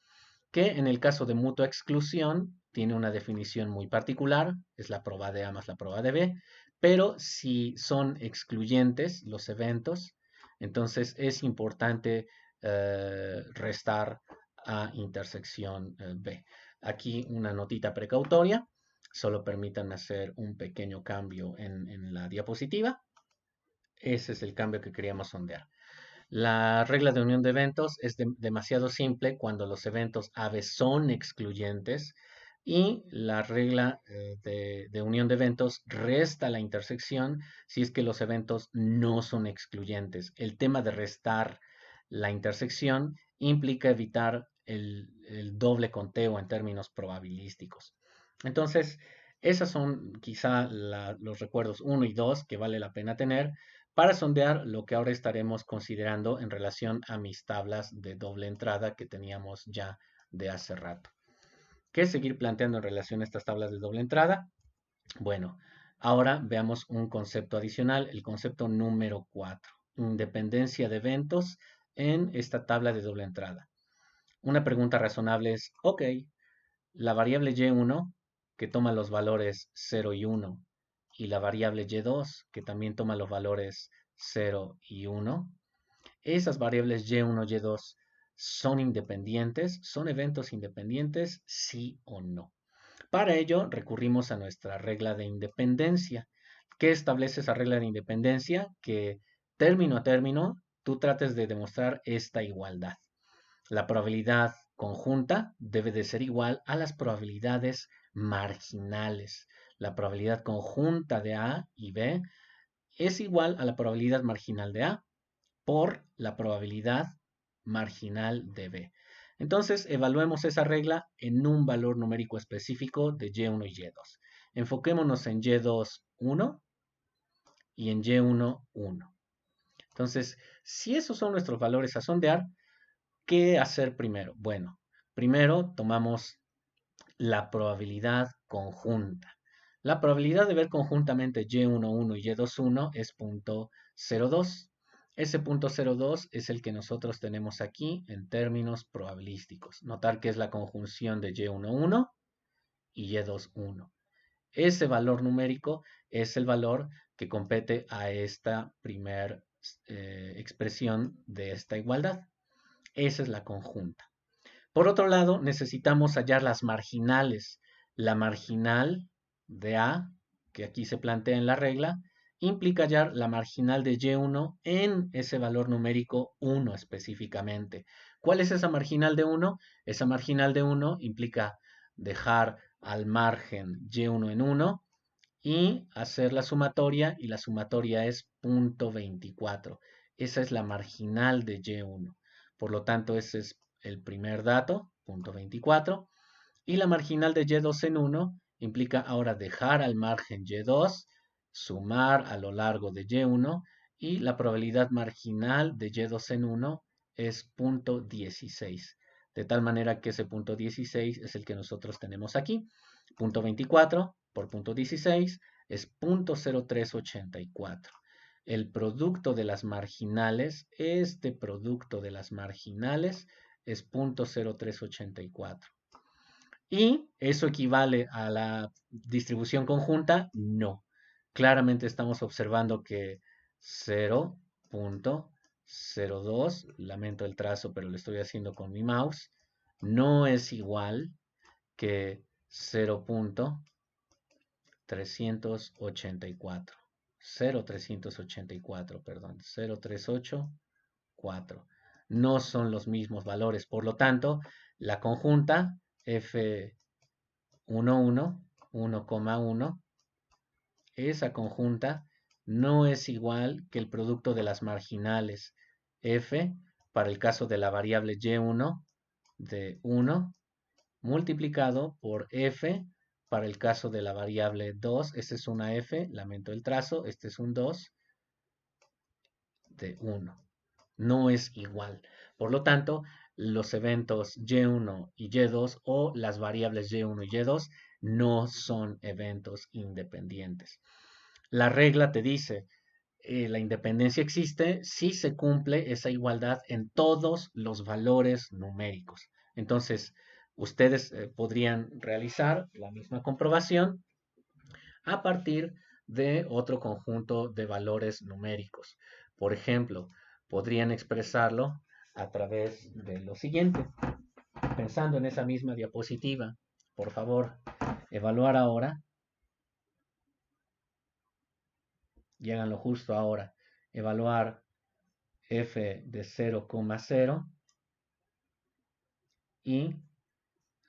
que en el caso de mutua exclusión tiene una definición muy particular, es la prueba de A más la prueba de B, pero si son excluyentes los eventos, entonces es importante restar a intersección B. Aquí una notita precautoria, solo permitan hacer un pequeño cambio en la diapositiva. Ese es el cambio que queríamos sondear. La regla de unión de eventos es demasiado simple cuando los eventos AB son excluyentes y la regla de unión de eventos resta la intersección si es que los eventos no son excluyentes. El tema de restar la intersección implica evitar el doble conteo en términos probabilísticos. Entonces, esos son quizá los recuerdos 1 y 2 que vale la pena tener para sondear lo que ahora estaremos considerando en relación a mis tablas de doble entrada que teníamos ya de hace rato. ¿Qué seguir planteando en relación a estas tablas de doble entrada? Bueno, ahora veamos un concepto adicional, el concepto número 4, independencia de eventos en esta tabla de doble entrada. Una pregunta razonable es, ok, la variable y1 que toma los valores 0 y 1 y la variable y2 que también toma los valores 0 y 1, esas variables y1, y2 ¿Son independientes? ¿Son eventos independientes? Sí o no. Para ello recurrimos a nuestra regla de independencia. ¿Qué establece esa regla de independencia? Que término a término tú trates de demostrar esta igualdad. La probabilidad conjunta debe de ser igual a las probabilidades marginales. La probabilidad conjunta de A y B es igual a la probabilidad marginal de A por la probabilidad marginal de B. Entonces, evaluemos esa regla en un valor numérico específico de Y1 y Y2. Enfoquémonos en Y2, 1 y en Y1, 1. Entonces, si esos son nuestros valores a sondear, ¿qué hacer primero? Bueno, primero tomamos la probabilidad conjunta. La probabilidad de ver conjuntamente Y11 y Y21 es 0.02. Ese 0.02 es el que nosotros tenemos aquí en términos probabilísticos. Notar que es la conjunción de Y11 y Y21. Ese valor numérico es el valor que compete a esta primera expresión de esta igualdad. Esa es la conjunta. Por otro lado, necesitamos hallar las marginales. La marginal de A, que aquí se plantea en la regla, implica hallar la marginal de Y1 en ese valor numérico 1 específicamente. ¿Cuál es esa marginal de 1? Esa marginal de 1 implica dejar al margen Y1 en 1 y hacer la sumatoria, y la sumatoria es 0.24. Esa es la marginal de Y1. Por lo tanto, ese es el primer dato, 0.24. Y la marginal de Y2 en 1 implica ahora dejar al margen Y2, sumar a lo largo de Y1, y la probabilidad marginal de Y2 en 1 es 0.16. De tal manera que ese 0.16 es el que nosotros tenemos aquí. 0.24 por 0.16 es 0.0384. El producto de las marginales, este producto de las marginales es 0.0384. ¿Y eso equivale a la distribución conjunta? No. Claramente estamos observando que 0.02, lamento el trazo, pero lo estoy haciendo con mi mouse, no es igual que 0.384. 0.384, perdón, 0.384. No son los mismos valores. Por lo tanto, la conjunta F11, 1,1, esa conjunta no es igual que el producto de las marginales F para el caso de la variable Y1 de 1 multiplicado por F para el caso de la variable 2. Esta es una F, lamento el trazo, este es un 2 de 1. No es igual. Por lo tanto, los eventos Y1 y Y2 o las variables Y1 y Y2 no son eventos independientes. La regla te dice, la independencia existe si se cumple esa igualdad en todos los valores numéricos. Entonces, ustedes podrían realizar la misma comprobación a partir de otro conjunto de valores numéricos. Por ejemplo, podrían expresarlo a través de lo siguiente. Pensando en esa misma diapositiva, por favor, evaluar ahora, y háganlo justo ahora, evaluar f de 0,0 y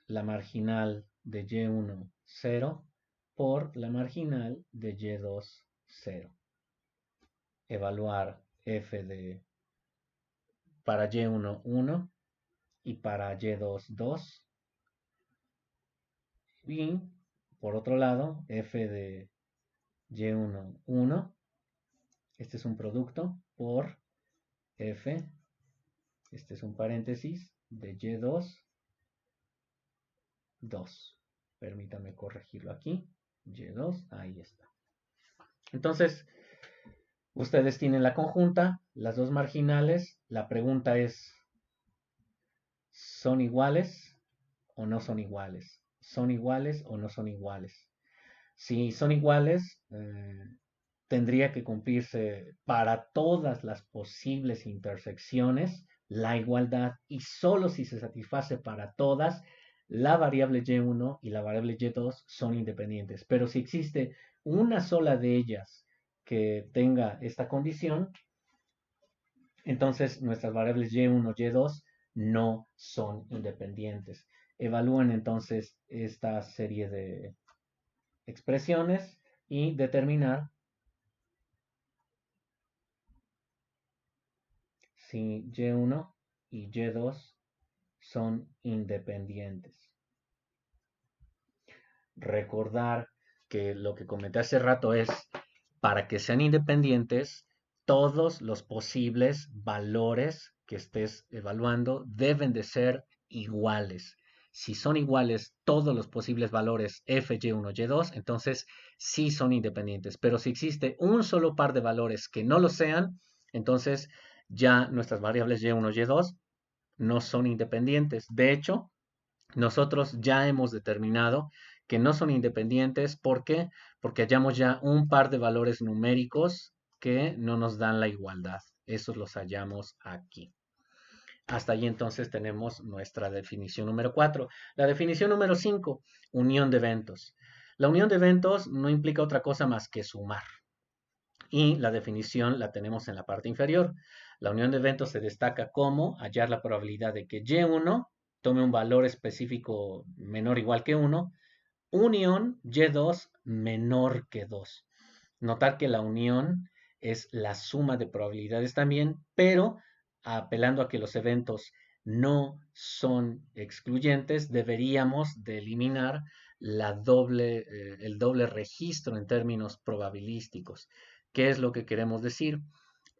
la marginal de y1, 0 por la marginal de y2, 0. Evaluar f de para y1, 1 y para y2, 2. Y por otro lado, f de y1, 1. Este es un producto por f, este es un paréntesis, de y2, 2. Permítame corregirlo aquí. Y2, ahí está. Entonces, ustedes tienen la conjunta, las dos marginales. La pregunta es, ¿son iguales o no son iguales? ¿Son iguales o no son iguales? Si son iguales, tendría que cumplirse para todas las posibles intersecciones, la igualdad y solo si se satisface para todas, la variable y1 y la variable y2 son independientes. Pero si existe una sola de ellas que tenga esta condición, entonces nuestras variables y1, y2 no son independientes. Evalúen entonces esta serie de expresiones y determinar si y1 y y2 son independientes. Recordar que lo que comenté hace rato es, para que sean independientes, todos los posibles valores que estés evaluando deben de ser iguales. Si son iguales todos los posibles valores f, y1, y2, entonces sí son independientes. Pero si existe un solo par de valores que no lo sean, entonces ya nuestras variables y1, y2 no son independientes. De hecho, nosotros ya hemos determinado que no son independientes. ¿Por qué? Porque hallamos ya un par de valores numéricos que no nos dan la igualdad. Esos los hallamos aquí. Hasta ahí entonces tenemos nuestra definición número 4. La definición número 5, unión de eventos. La unión de eventos no implica otra cosa más que sumar. Y la definición la tenemos en la parte inferior. La unión de eventos se destaca como hallar la probabilidad de que y1 tome un valor específico menor o igual que 1, unión y2 menor que 2. Notar que la unión es la suma de probabilidades también, pero apelando a que los eventos no son excluyentes, deberíamos de eliminar el doble registro en términos probabilísticos. ¿Qué es lo que queremos decir?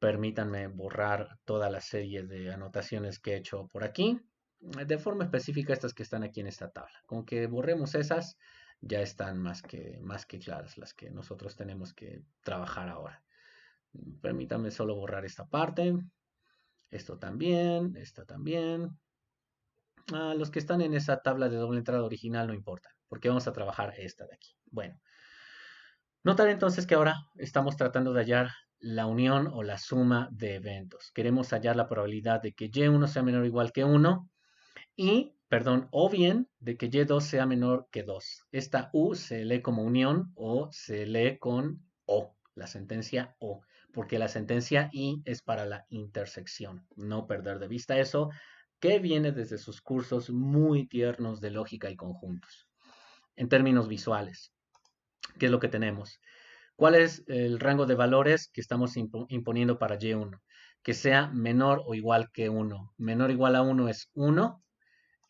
Permítanme borrar toda la serie de anotaciones que he hecho por aquí. De forma específica estas que están aquí en esta tabla. Con que borremos esas, ya están más que claras las que nosotros tenemos que trabajar ahora. Permítanme solo borrar esta parte. Esto también, esta también. Los que están en esa tabla de doble entrada original no importa, porque vamos a trabajar esta de aquí. Bueno, notar entonces que ahora estamos tratando de hallar la unión o la suma de eventos. Queremos hallar la probabilidad de que y1 sea menor o igual que 1 o bien de que y2 sea menor que 2. Esta u se lee como unión o se lee con o, la sentencia o, porque la sentencia y es para la intersección. No perder de vista eso, que viene desde sus cursos muy tiernos de lógica y conjuntos. En términos visuales, ¿qué es lo que tenemos? ¿Cuál es el rango de valores que estamos imponiendo para y1? Que sea menor o igual que 1. Menor o igual a 1 es 1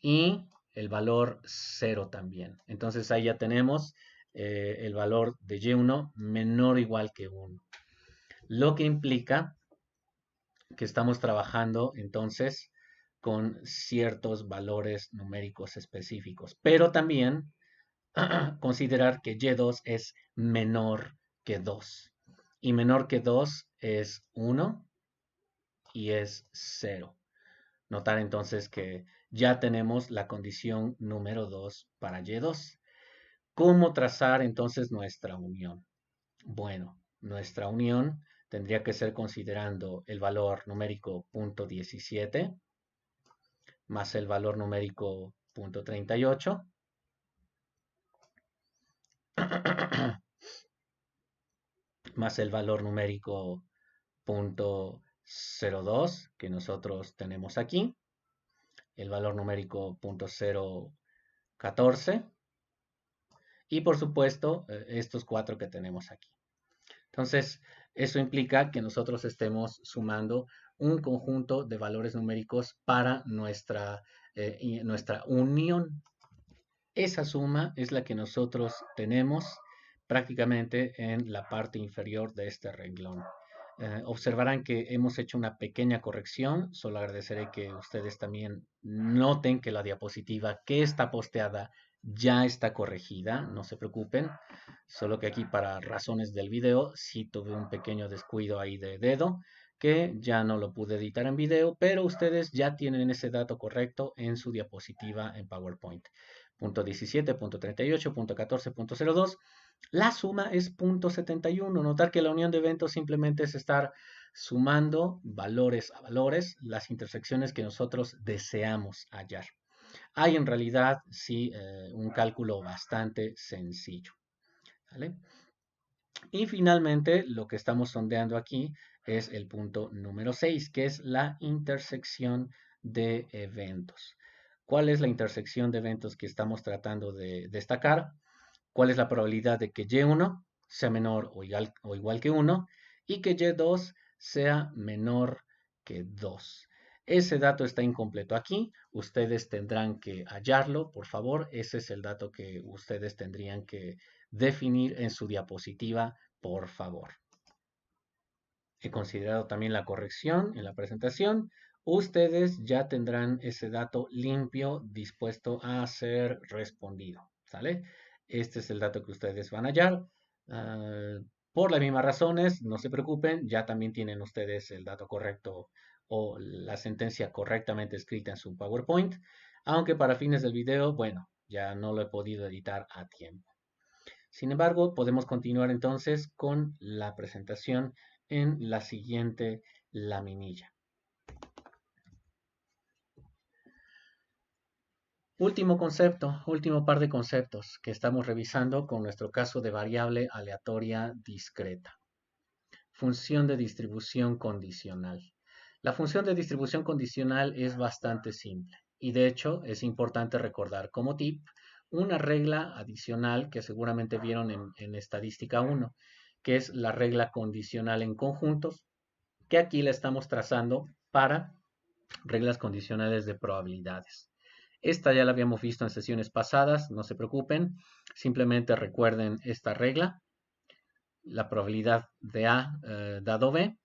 y el valor 0 también. Entonces ahí ya tenemos el valor de y1 menor o igual que 1. Lo que implica que estamos trabajando entonces con ciertos valores numéricos específicos, pero también considerar que y2 es menor que 2 y menor que 2 es 1 y es 0. Notar entonces que ya tenemos la condición número 2 para y2. ¿Cómo trazar entonces nuestra unión? Bueno, nuestra unión tendría que ser considerando el valor numérico .17 más el valor numérico .38 más el valor numérico .02 que nosotros tenemos aquí, el valor numérico .014 y por supuesto estos cuatro que tenemos aquí. Entonces, eso implica que nosotros estemos sumando un conjunto de valores numéricos para nuestra unión. Esa suma es la que nosotros tenemos prácticamente en la parte inferior de este renglón. Observarán que hemos hecho una pequeña corrección. Solo agradeceré que ustedes también noten que la diapositiva que está posteada ya está corregida. No se preocupen. Solo que aquí para razones del video sí tuve un pequeño descuido ahí de dedo que ya no lo pude editar en video, pero ustedes ya tienen ese dato correcto en su diapositiva en PowerPoint. Punto 17, punto 38, punto 14, punto 02. La suma es .71. Notar que la unión de eventos simplemente es estar sumando valores a valores las intersecciones que nosotros deseamos hallar. Hay en realidad sí un cálculo bastante sencillo. ¿Vale? Y finalmente lo que estamos sondeando aquí es el punto número 6, que es la intersección de eventos. ¿Cuál es la intersección de eventos que estamos tratando de destacar? ¿Cuál es la probabilidad de que Y1 sea menor o igual que 1 y que Y2 sea menor que 2? Ese dato está incompleto aquí. Ustedes tendrán que hallarlo, por favor. Ese es el dato que ustedes tendrían que definir en su diapositiva, por favor. He considerado también la corrección en la presentación. Ustedes ya tendrán ese dato limpio dispuesto a ser respondido. ¿Sale? Este es el dato que ustedes van a hallar. Por las mismas razones, no se preocupen, ya también tienen ustedes el dato correcto o la sentencia correctamente escrita en su PowerPoint, aunque para fines del video, bueno, ya no lo he podido editar a tiempo. Sin embargo, podemos continuar entonces con la presentación en la siguiente laminilla. Último concepto, último par de conceptos que estamos revisando con nuestro caso de variable aleatoria discreta. Función de distribución condicional. La función de distribución condicional es bastante simple y de hecho es importante recordar como tip una regla adicional que seguramente vieron en estadística 1, que es la regla condicional en conjuntos, que aquí la estamos trazando para reglas condicionales de probabilidades. Esta ya la habíamos visto en sesiones pasadas, no se preocupen, simplemente recuerden esta regla, la probabilidad de A dado B,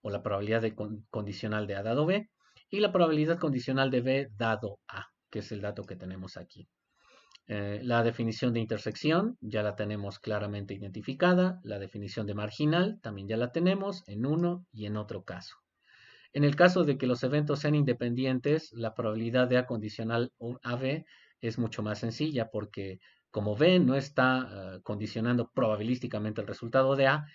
o la probabilidad condicional de A dado B, y la probabilidad condicional de B dado A, que es el dato que tenemos aquí. La definición de intersección ya la tenemos claramente identificada, la definición de marginal también ya la tenemos en uno y en otro caso. En el caso de que los eventos sean independientes, la probabilidad de A condicional a B es mucho más sencilla porque como B no está condicionando probabilísticamente el resultado de A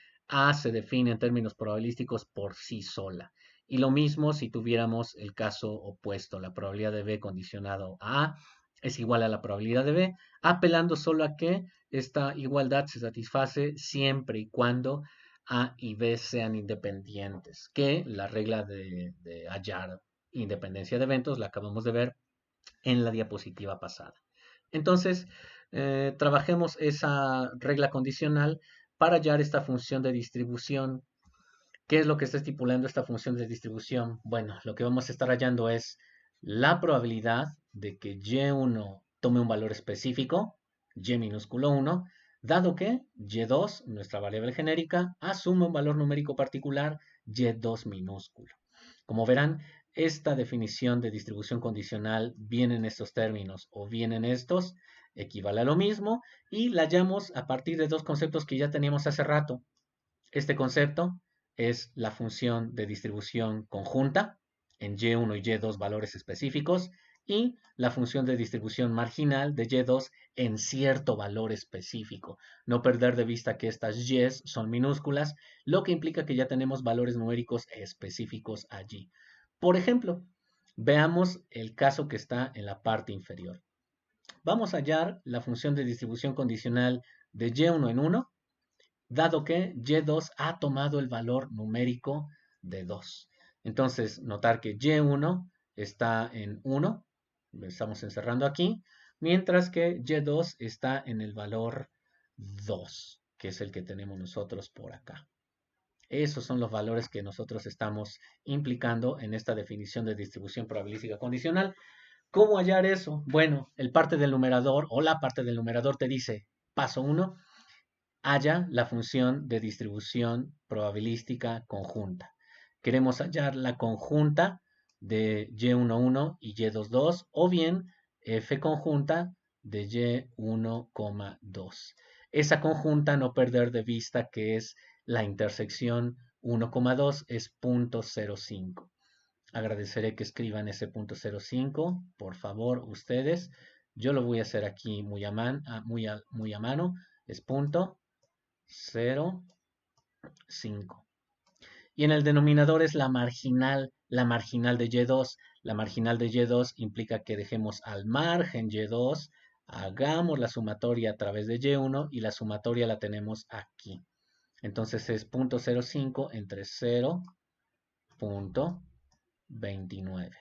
se define en términos probabilísticos por sí sola. Y lo mismo si tuviéramos el caso opuesto, la probabilidad de B condicionado a A es igual a la probabilidad de B, apelando solo a que esta igualdad se satisface siempre y cuando A y B sean independientes, que la regla de hallar independencia de eventos la acabamos de ver en la diapositiva pasada. Entonces, trabajemos esa regla condicional para hallar esta función de distribución. ¿Qué es lo que está estipulando esta función de distribución? Bueno, lo que vamos a estar hallando es la probabilidad de que Y1 tome un valor específico, Y minúsculo 1, dado que Y2, nuestra variable genérica, asume un valor numérico particular, Y2 minúsculo. Como verán, esta definición de distribución condicional viene en estos términos o viene en estos, equivale a lo mismo, y la hallamos a partir de dos conceptos que ya teníamos hace rato. Este concepto es la función de distribución conjunta en Y1 y Y2 valores específicos y la función de distribución marginal de Y2 en cierto valor específico. No perder de vista que estas Y son minúsculas, lo que implica que ya tenemos valores numéricos específicos allí. Por ejemplo, veamos el caso que está en la parte inferior. Vamos a hallar la función de distribución condicional de Y1 en 1 dado que Y2 ha tomado el valor numérico de 2. Entonces, notar que Y1 está en 1, estamos encerrando aquí, mientras que Y2 está en el valor 2, que es el que tenemos nosotros por acá. Esos son los valores que nosotros estamos implicando en esta definición de distribución probabilística condicional. ¿Cómo hallar eso? Bueno, el parte del numerador o la parte del numerador te dice, paso 1, halla la función de distribución probabilística conjunta. Queremos hallar la conjunta de Y11 y Y22 o bien F conjunta de Y1,2. Esa conjunta no perder de vista que es la intersección 1,2 es 0.05. Agradeceré que escriban ese 0.05, por favor, ustedes. Yo lo voy a hacer aquí muy a mano. Es 0,05. Y en el denominador es la marginal de Y2. La marginal de Y2 implica que dejemos al margen Y2, hagamos la sumatoria a través de Y1 y la sumatoria la tenemos aquí. Entonces es 0.05 entre 0.29.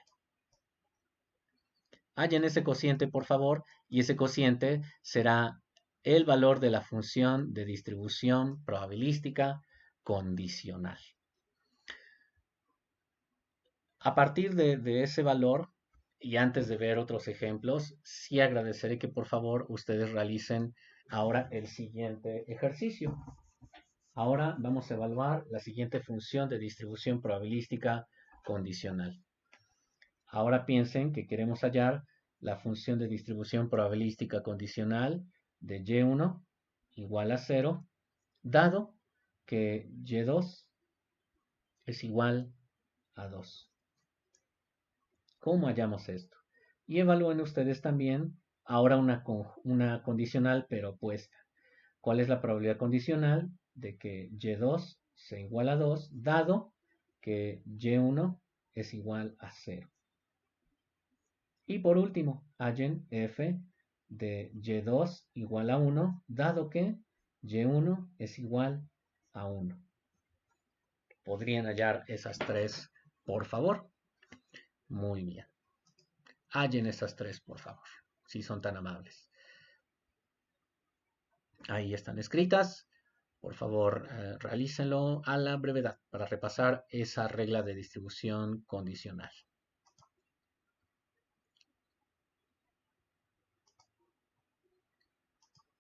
Hallen ese cociente, por favor, y ese cociente será el valor de la función de distribución probabilística condicional. A partir de ese valor, y antes de ver otros ejemplos, sí agradeceré que por favor ustedes realicen ahora el siguiente ejercicio. Ahora vamos a evaluar la siguiente función de distribución probabilística condicional. Ahora piensen que queremos hallar la función de distribución probabilística condicional de Y1 igual a 0, dado que Y2 es igual a 2. ¿Cómo hallamos esto? Y evalúen ustedes también ahora una condicional pero opuesta. ¿Cuál es la probabilidad condicional de que Y2 sea igual a 2, dado que Y1 es igual a 0? Y por último, hallen f de Y2 igual a 1, dado que Y1 es igual a 1. ¿Podrían hallar esas tres, por favor? Muy bien. Hallen esas tres, por favor, si son tan amables. Ahí están escritas. Por favor, realícenlo a la brevedad para repasar esa regla de distribución condicional.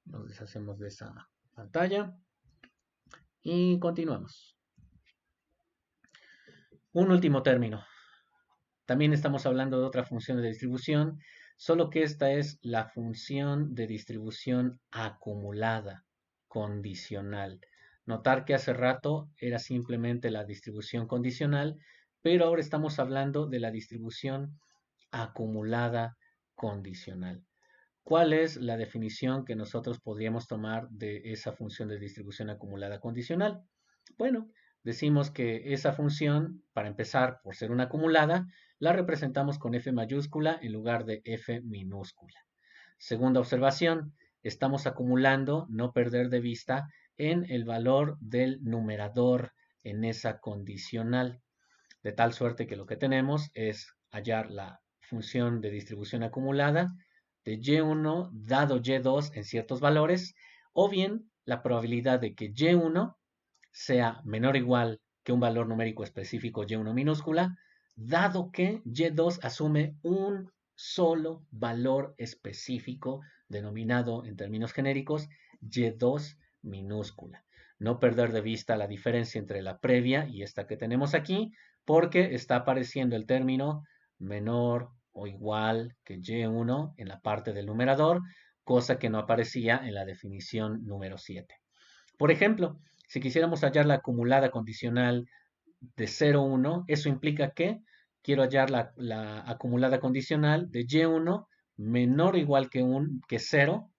Nos deshacemos de esa pantalla y continuamos. Un último término. También estamos hablando de otra función de distribución, solo que esta es la función de distribución acumulada, condicional. Notar que hace rato era simplemente la distribución condicional, pero ahora estamos hablando de la distribución acumulada condicional. ¿Cuál es la definición que nosotros podríamos tomar de esa función de distribución acumulada condicional? Bueno, decimos que esa función, para empezar, por ser una acumulada, la representamos con F mayúscula en lugar de F minúscula. Segunda observación, estamos acumulando, no perder de vista, en el valor del numerador en esa condicional, de tal suerte que lo que tenemos es hallar la función de distribución acumulada de Y1 dado Y2 en ciertos valores, o bien la probabilidad de que Y1 sea menor o igual que un valor numérico específico Y1 minúscula, dado que Y2 asume un solo valor específico denominado en términos genéricos Y2 minúscula. No perder de vista la diferencia entre la previa y esta que tenemos aquí, porque está apareciendo el término menor o igual que Y1 en la parte del numerador, cosa que no aparecía en la definición número 7. Por ejemplo, si quisiéramos hallar la acumulada condicional de 0, 1, eso implica que quiero hallar la acumulada condicional de Y1 menor o igual que 0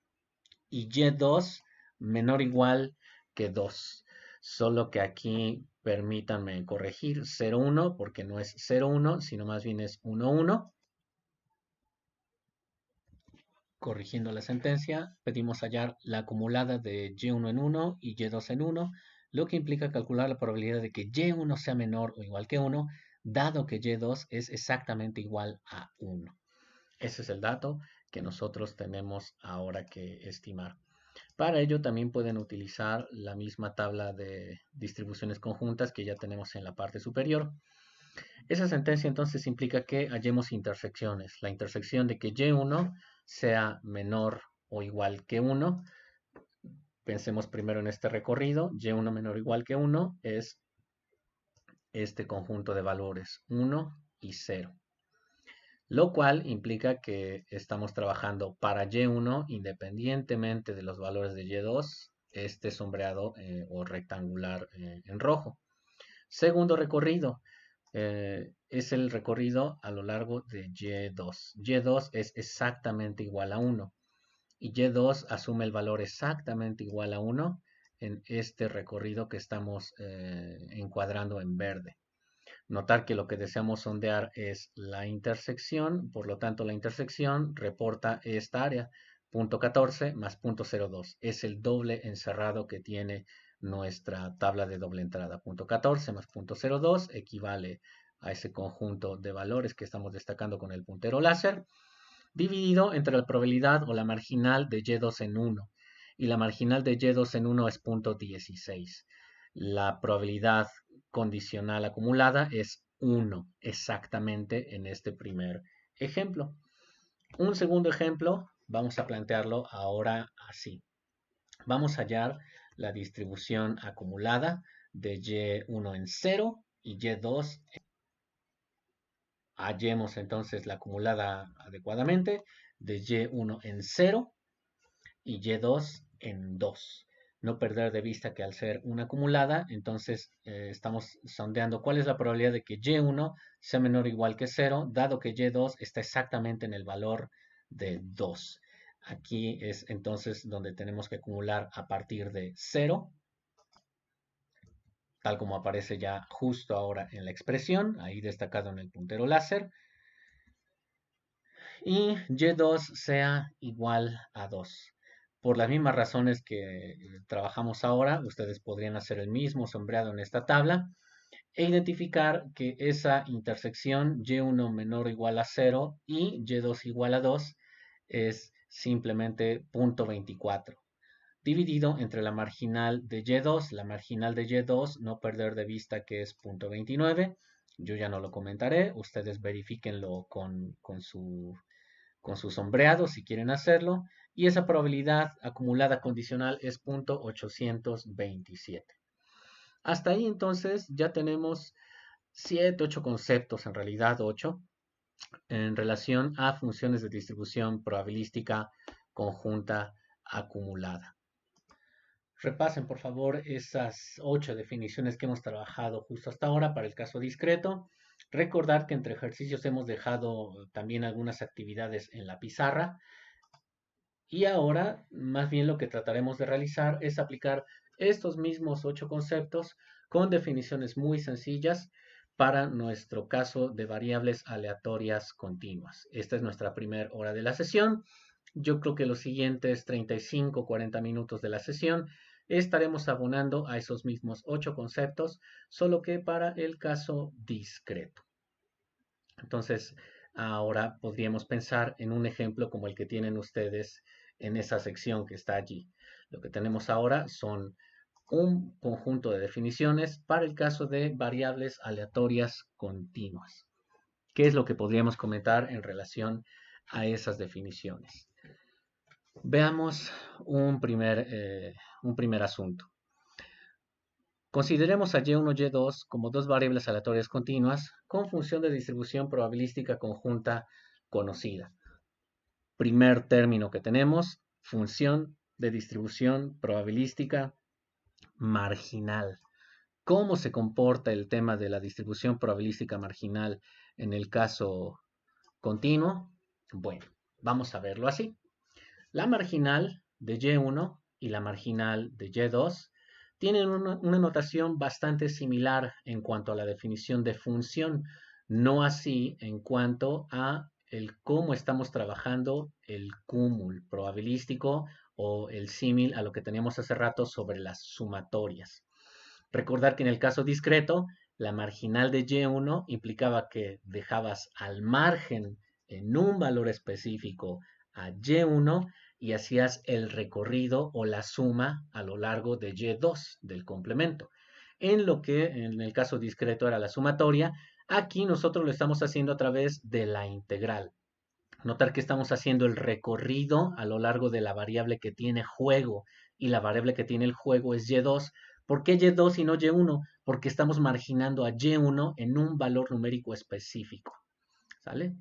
y Y2 menor o igual que 2. Solo que aquí permítanme corregir 0, 1 porque no es 0, 1, sino más bien es 1, 1. Corrigiendo la sentencia, pedimos hallar la acumulada de Y1 en 1 y Y2 en 1, lo que implica calcular la probabilidad de que Y1 sea menor o igual que 1, dado que Y2 es exactamente igual a 1. Ese es el dato que nosotros tenemos ahora que estimar. Para ello también pueden utilizar la misma tabla de distribuciones conjuntas que ya tenemos en la parte superior. Esa sentencia entonces implica que hallemos intersecciones. La intersección de que Y1 sea menor o igual que 1. Pensemos primero en este recorrido. Y1 menor o igual que 1 es este conjunto de valores 1 y 0. Lo cual implica que estamos trabajando para Y1 independientemente de los valores de Y2, este sombreado o rectangular en rojo. Segundo recorrido, es el recorrido a lo largo de Y2. Y2 es exactamente igual a 1 y Y2 asume el valor exactamente igual a 1 en este recorrido que estamos encuadrando en verde. Notar que lo que deseamos sondear es la intersección, por lo tanto la intersección reporta esta área, punto 14 más punto 02. Es el doble encerrado que tiene nuestra tabla de doble entrada. Punto 14 más punto 02 equivale a ese conjunto de valores que estamos destacando con el puntero láser, dividido entre la probabilidad o la marginal de Y2 en 1. Y la marginal de Y2 en 1 es punto 16. La probabilidad condicional acumulada es 1 exactamente en este primer ejemplo. Un segundo ejemplo, vamos a plantearlo ahora así. Vamos a hallar la distribución acumulada de Y1 en 0 y Y2. Hallemos entonces la acumulada adecuadamente de Y1 en 0 y Y2 en 2. No perder de vista que al ser una acumulada, entonces estamos sondeando cuál es la probabilidad de que Y1 sea menor o igual que 0, dado que Y2 está exactamente en el valor de 2. Aquí es entonces donde tenemos que acumular a partir de 0, tal como aparece ya justo ahora en la expresión, ahí destacado en el puntero láser, y Y2 sea igual a 2. Por las mismas razones que trabajamos ahora, ustedes podrían hacer el mismo sombreado en esta tabla e identificar que esa intersección Y1 menor o igual a 0 y Y2 igual a 2 es simplemente punto 24, dividido entre la marginal de Y2. La marginal de Y2, no perder de vista que es punto 29. Yo ya no lo comentaré, ustedes verifíquenlo con su sombreado si quieren hacerlo, y esa probabilidad acumulada condicional es 0.827. Hasta ahí entonces ya tenemos 7, 8 conceptos, en realidad 8, en relación a funciones de distribución probabilística conjunta acumulada. Repasen por favor esas 8 definiciones que hemos trabajado justo hasta ahora para el caso discreto. Recordar que entre ejercicios hemos dejado también algunas actividades en la pizarra. Y ahora, más bien lo que trataremos de realizar es aplicar estos mismos 8 conceptos con definiciones muy sencillas para nuestro caso de variables aleatorias continuas. Esta es nuestra primera hora de la sesión. Yo creo que los siguientes 35, 40 minutos de la sesión estaremos abonando a esos mismos 8 conceptos, solo que para el caso discreto. Entonces, ahora podríamos pensar en un ejemplo como el que tienen ustedes en esa sección que está allí. Lo que tenemos ahora son un conjunto de definiciones para el caso de variables aleatorias continuas. ¿Qué es lo que podríamos comentar en relación a esas definiciones? Veamos un primer asunto. Consideremos a Y1 y Y2 como dos variables aleatorias continuas con función de distribución probabilística conjunta conocida. Primer término que tenemos, función de distribución probabilística marginal. ¿Cómo se comporta el tema de la distribución probabilística marginal en el caso continuo? Bueno, vamos a verlo así. La marginal de Y1 y la marginal de Y2 tienen una notación bastante similar en cuanto a la definición de función, no así en cuanto a el cómo estamos trabajando el cúmulo probabilístico o el símil a lo que teníamos hace rato sobre las sumatorias. Recordar que en el caso discreto, la marginal de Y1 implicaba que dejabas al margen en un valor específico a Y1 y hacías el recorrido o la suma a lo largo de Y2 del complemento. En lo que en el caso discreto era la sumatoria, aquí nosotros lo estamos haciendo a través de la integral. Notar que estamos haciendo el recorrido a lo largo de la variable que tiene juego y la variable que tiene el juego es Y2. ¿Por qué Y2 y no Y1? Porque estamos marginando a Y1 en un valor numérico específico. ¿Sale?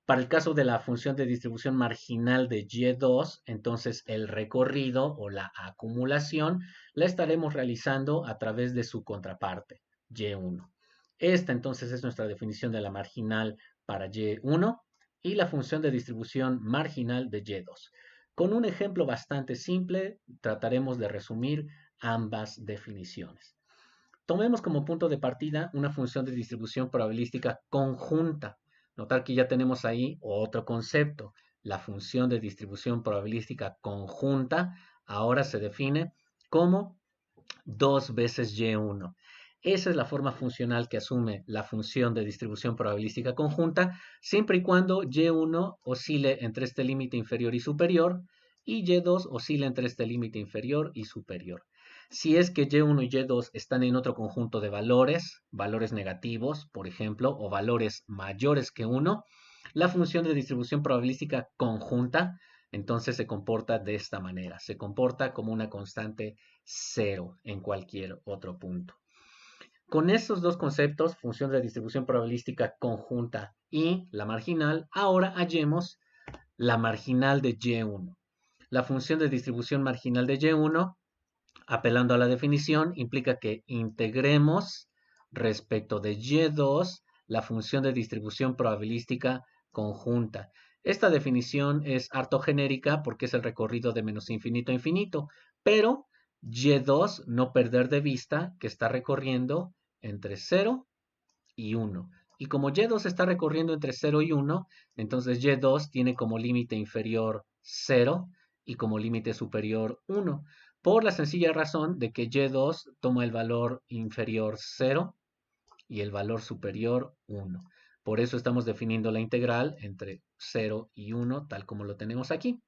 Para el caso de la función de distribución marginal de Y2, entonces el recorrido o la acumulación la estaremos realizando a través de su contraparte, Y1. Esta entonces es nuestra definición de la marginal para Y1 y la función de distribución marginal de Y2. Con un ejemplo bastante simple, trataremos de resumir ambas definiciones. Tomemos como punto de partida una función de distribución probabilística conjunta. Notar que ya tenemos ahí otro concepto. La función de distribución probabilística conjunta ahora se define como 2 veces y1. Esa es la forma funcional que asume la función de distribución probabilística conjunta, siempre y cuando y1 oscile entre este límite inferior y superior y y2 oscila entre este límite inferior y superior. Si es que y1 y y2 están en otro conjunto de valores, valores negativos, por ejemplo, o valores mayores que 1, la función de distribución probabilística conjunta entonces se comporta de esta manera, se comporta como una constante 0 en cualquier otro punto. Con estos dos conceptos, función de distribución probabilística conjunta y la marginal, ahora hallemos la marginal de y1. La función de distribución marginal de y1, apelando a la definición, implica que integremos respecto de y2 la función de distribución probabilística conjunta. Esta definición es harto genérica porque es el recorrido de menos infinito a infinito, pero y2 no perder de vista que está recorriendo entre 0 y 1. Y como y2 está recorriendo entre 0 y 1, entonces y2 tiene como límite inferior 0 y como límite superior 1, por la sencilla razón de que y2 toma el valor inferior 0 y el valor superior 1. Por eso estamos definiendo la integral entre 0 y 1, tal como lo tenemos aquí,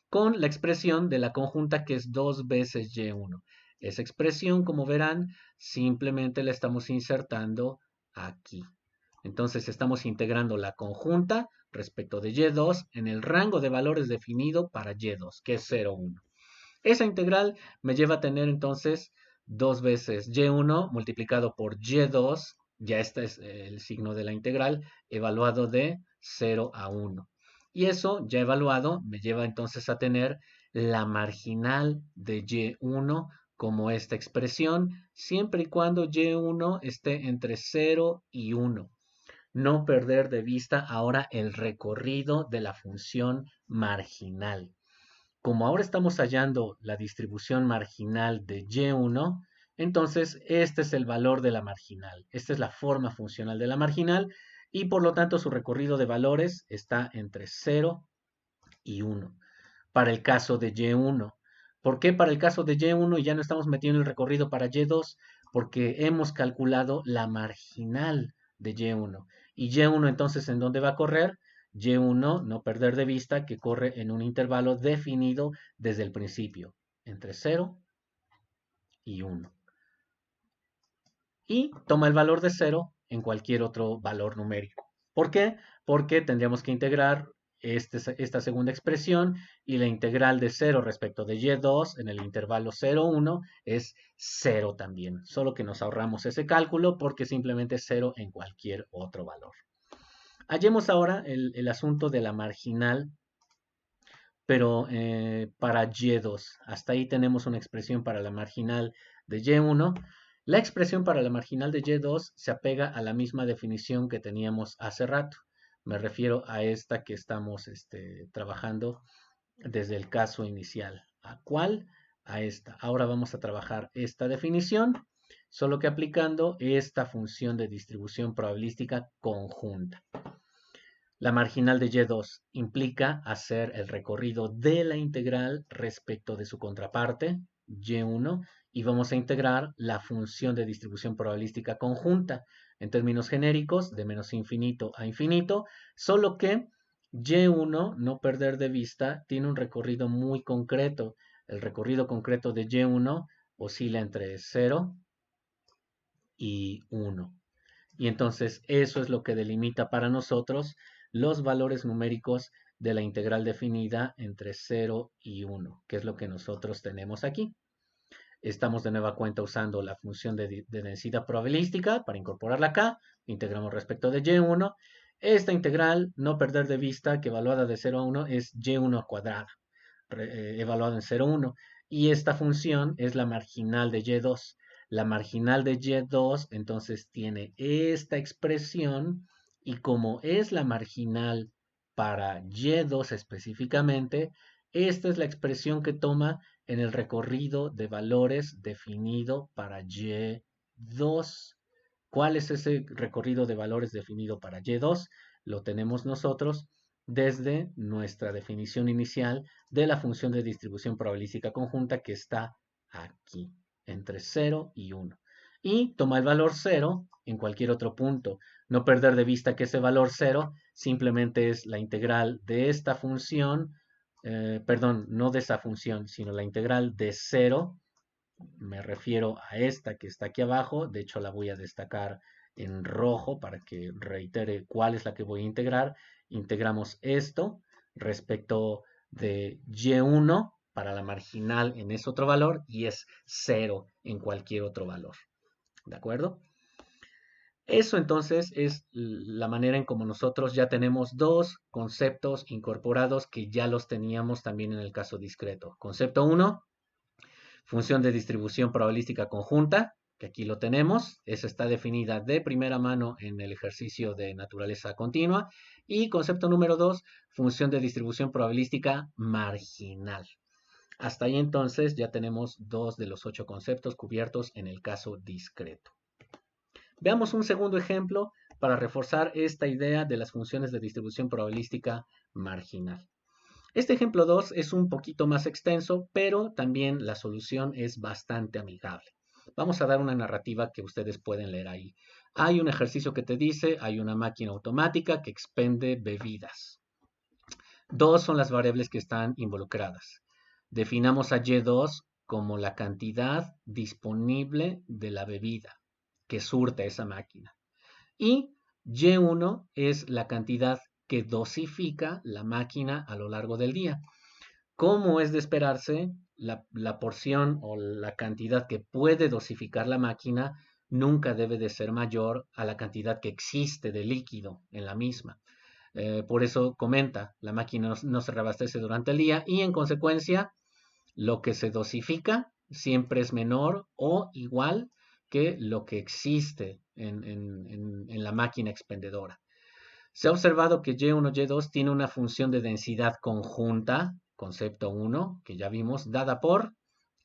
con la expresión de la conjunta que es 2 veces y1. Esa expresión, como verán, simplemente la estamos insertando aquí. Entonces estamos integrando la conjunta respecto de y2 en el rango de valores definido para y2, que es 0, 1. Esa integral me lleva a tener entonces 2 veces y1 multiplicado por y2, ya este es el signo de la integral, evaluado de 0 a 1. Y eso ya evaluado me lleva entonces a tener la marginal de y1 como esta expresión, siempre y cuando y1 esté entre 0 y 1. No perder de vista ahora el recorrido de la función marginal. Como ahora estamos hallando la distribución marginal de y1, entonces este es el valor de la marginal. Esta es la forma funcional de la marginal y por lo tanto su recorrido de valores está entre 0 y 1. Para el caso de y1. ¿Por qué para el caso de y1 y ya no estamos metiendo el recorrido para y2? Porque hemos calculado la marginal de y1. Y y1 entonces, ¿en dónde va a correr? Y1, no perder de vista que corre en un intervalo definido desde el principio, entre 0 y 1. Y toma el valor de 0 en cualquier otro valor numérico. ¿Por qué? Porque tendríamos que integrar esta segunda expresión y la integral de 0 respecto de y2 en el intervalo 0, 1 es 0 también. Solo que nos ahorramos ese cálculo porque simplemente es 0 en cualquier otro valor. Hallemos ahora el asunto de la marginal, pero para y2. Hasta ahí tenemos una expresión para la marginal de y1. La expresión para la marginal de y2 se apega a la misma definición que teníamos hace rato. Me refiero a esta que estamos trabajando desde el caso inicial. ¿A cuál? A esta. Ahora vamos a trabajar esta definición, solo que aplicando esta función de distribución probabilística conjunta. La marginal de y2 implica hacer el recorrido de la integral respecto de su contraparte, y1, y vamos a integrar la función de distribución probabilística conjunta en términos genéricos de menos infinito a infinito, solo que y1, no perder de vista, tiene un recorrido muy concreto. El recorrido concreto de y1 oscila entre 0 y 1. Y entonces eso es lo que delimita para nosotros los valores numéricos de la integral definida entre 0 y 1, que es lo que nosotros tenemos aquí. Estamos de nueva cuenta usando la función de densidad probabilística para incorporarla acá. Integramos respecto de y1. Esta integral, no perder de vista que evaluada de 0 a 1 es y1 cuadrada, evaluada en 0, 1. Y esta función es la marginal de y2. La marginal de y2 entonces tiene esta expresión y como es la marginal para y2 específicamente, Esta es la expresión que toma en el recorrido de valores definido para Y2. ¿Cuál es ese recorrido de valores definido para Y2? Lo tenemos nosotros desde nuestra definición inicial de la función de distribución probabilística conjunta que está aquí, entre 0 y 1. Y toma el valor 0 en cualquier otro punto. No perder de vista que ese valor 0 simplemente es la integral de esta función, perdón, no de esa función, sino la integral de 0. Me refiero a esta que está aquí abajo. De hecho, la voy a destacar en rojo para que reitere cuál es la que voy a integrar. Integramos esto respecto de y1 para la marginal en ese otro valor y es 0 en cualquier otro valor. ¿De acuerdo? Eso entonces es la manera en como nosotros ya tenemos dos conceptos incorporados que ya los teníamos también en el caso discreto. Concepto 1, función de distribución probabilística conjunta, que aquí lo tenemos. Esa está definida de primera mano en el ejercicio de naturaleza continua. Y concepto número 2, función de distribución probabilística marginal. Hasta ahí entonces ya tenemos 2 de los 8 conceptos cubiertos en el caso discreto. Veamos un segundo ejemplo para reforzar esta idea de las funciones de distribución probabilística marginal. Este ejemplo 2 es un poquito más extenso, pero también la solución es bastante amigable. Vamos a dar una narrativa que ustedes pueden leer ahí. Hay un ejercicio que te dice, hay una máquina automática que expende bebidas. Dos son las variables que están involucradas. Definamos a Y2 como la cantidad disponible de la bebida que surte esa máquina. Y Y1 es la cantidad que dosifica la máquina a lo largo del día. Como es de esperarse, la porción o la cantidad que puede dosificar la máquina nunca debe de ser mayor a la cantidad que existe de líquido en la misma. Por eso comenta, la máquina no se reabastece durante el día y en consecuencia lo que se dosifica siempre es menor o igual que lo que existe en la máquina expendedora. Se ha observado que Y1, Y2 tiene una función de densidad conjunta, concepto 1, que ya vimos, dada por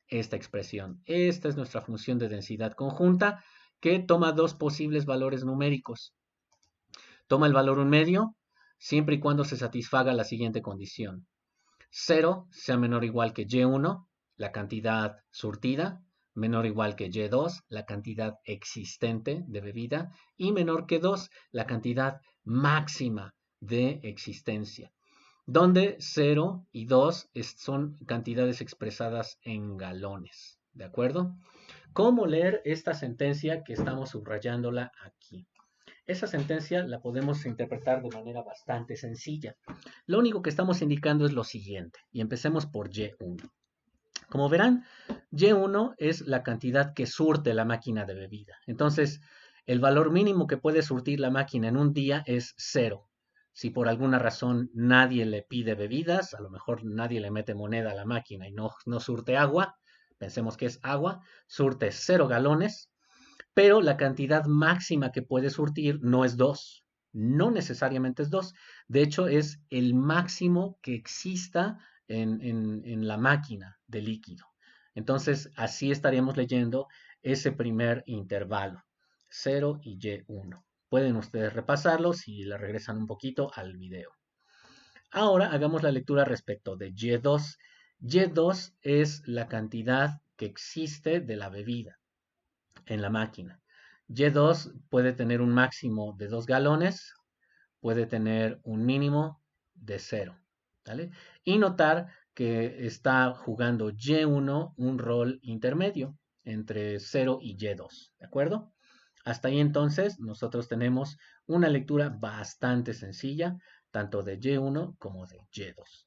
esta expresión. Esta es nuestra función de densidad conjunta que toma dos posibles valores numéricos. Toma el valor 1 medio siempre y cuando se satisfaga la siguiente condición. 0 sea menor o igual que Y1, la cantidad surtida, menor o igual que Y2, la cantidad existente de bebida, y menor que 2, la cantidad máxima de existencia, donde 0 y 2 son cantidades expresadas en galones. ¿De acuerdo? ¿Cómo leer esta sentencia que estamos subrayándola aquí? Esa sentencia la podemos interpretar de manera bastante sencilla. Lo único que estamos indicando es lo siguiente, y empecemos por Y1. Como verán, Y1 es la cantidad que surte la máquina de bebida. Entonces, el valor mínimo que puede surtir la máquina en un día es 0. Si por alguna razón nadie le pide bebidas, a lo mejor nadie le mete moneda a la máquina y no surte agua, pensemos que es agua, surte 0 galones, pero la cantidad máxima que puede surtir no es 2, no necesariamente es 2, de hecho es el máximo que exista en la máquina de líquido. Entonces, así estaríamos leyendo ese primer intervalo, 0 y Y1. Pueden ustedes repasarlo si le regresan un poquito al video. Ahora hagamos la lectura respecto de Y2. Y2 es la cantidad que existe de la bebida en la máquina. Y2 puede tener un máximo de 2 galones, puede tener un mínimo de 0. ¿Vale? Y notar que está jugando Y1 un rol intermedio entre 0 y Y2. ¿De acuerdo? Hasta ahí entonces nosotros tenemos una lectura bastante sencilla, tanto de Y1 como de Y2.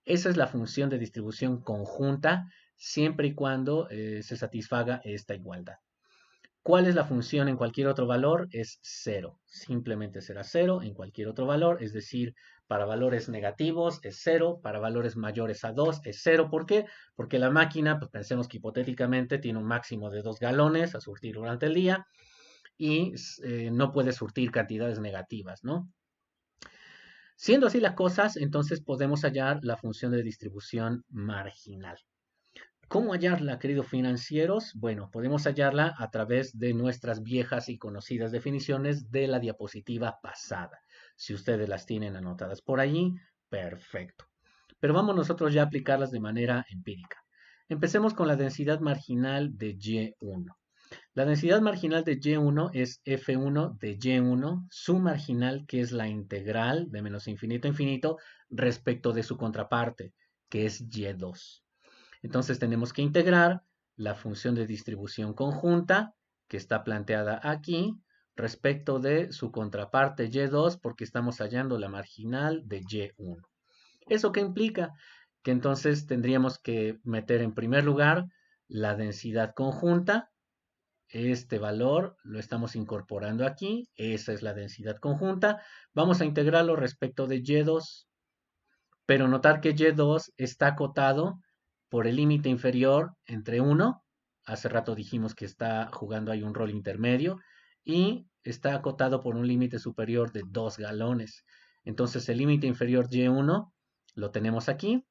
Esa es la función de distribución conjunta siempre y cuando se satisfaga esta igualdad. ¿Cuál es la función en cualquier otro valor? Es 0. Simplemente será 0 en cualquier otro valor, es decir, para valores negativos es 0, para valores mayores a 2 es 0. ¿Por qué? Porque la máquina, pues pensemos que hipotéticamente tiene un máximo de 2 galones a surtir durante el día y no puede surtir cantidades negativas, ¿no? Siendo así las cosas, entonces podemos hallar la función de distribución marginal. ¿Cómo hallarla, queridos financieros? Bueno, podemos hallarla a través de nuestras viejas y conocidas definiciones de la diapositiva pasada. Si ustedes las tienen anotadas por allí, perfecto. Pero vamos nosotros ya a aplicarlas de manera empírica. Empecemos con la densidad marginal de Y1. La densidad marginal de Y1 es F1 de Y1, su marginal, que es la integral de menos infinito a infinito, respecto de su contraparte, que es Y2. Entonces tenemos que integrar la función de distribución conjunta, que está planteada aquí, respecto de su contraparte Y2, porque estamos hallando la marginal de Y1. ¿Eso qué implica? Que entonces tendríamos que meter en primer lugar la densidad conjunta. Este valor lo estamos incorporando aquí. Esa es la densidad conjunta. Vamos a integrarlo respecto de Y2. Pero notar que Y2 está acotado por el límite inferior entre 1. Hace rato dijimos que está jugando ahí un rol intermedio. Y está acotado por un límite superior de 2 galones. Entonces el límite inferior Y1 lo tenemos aquí.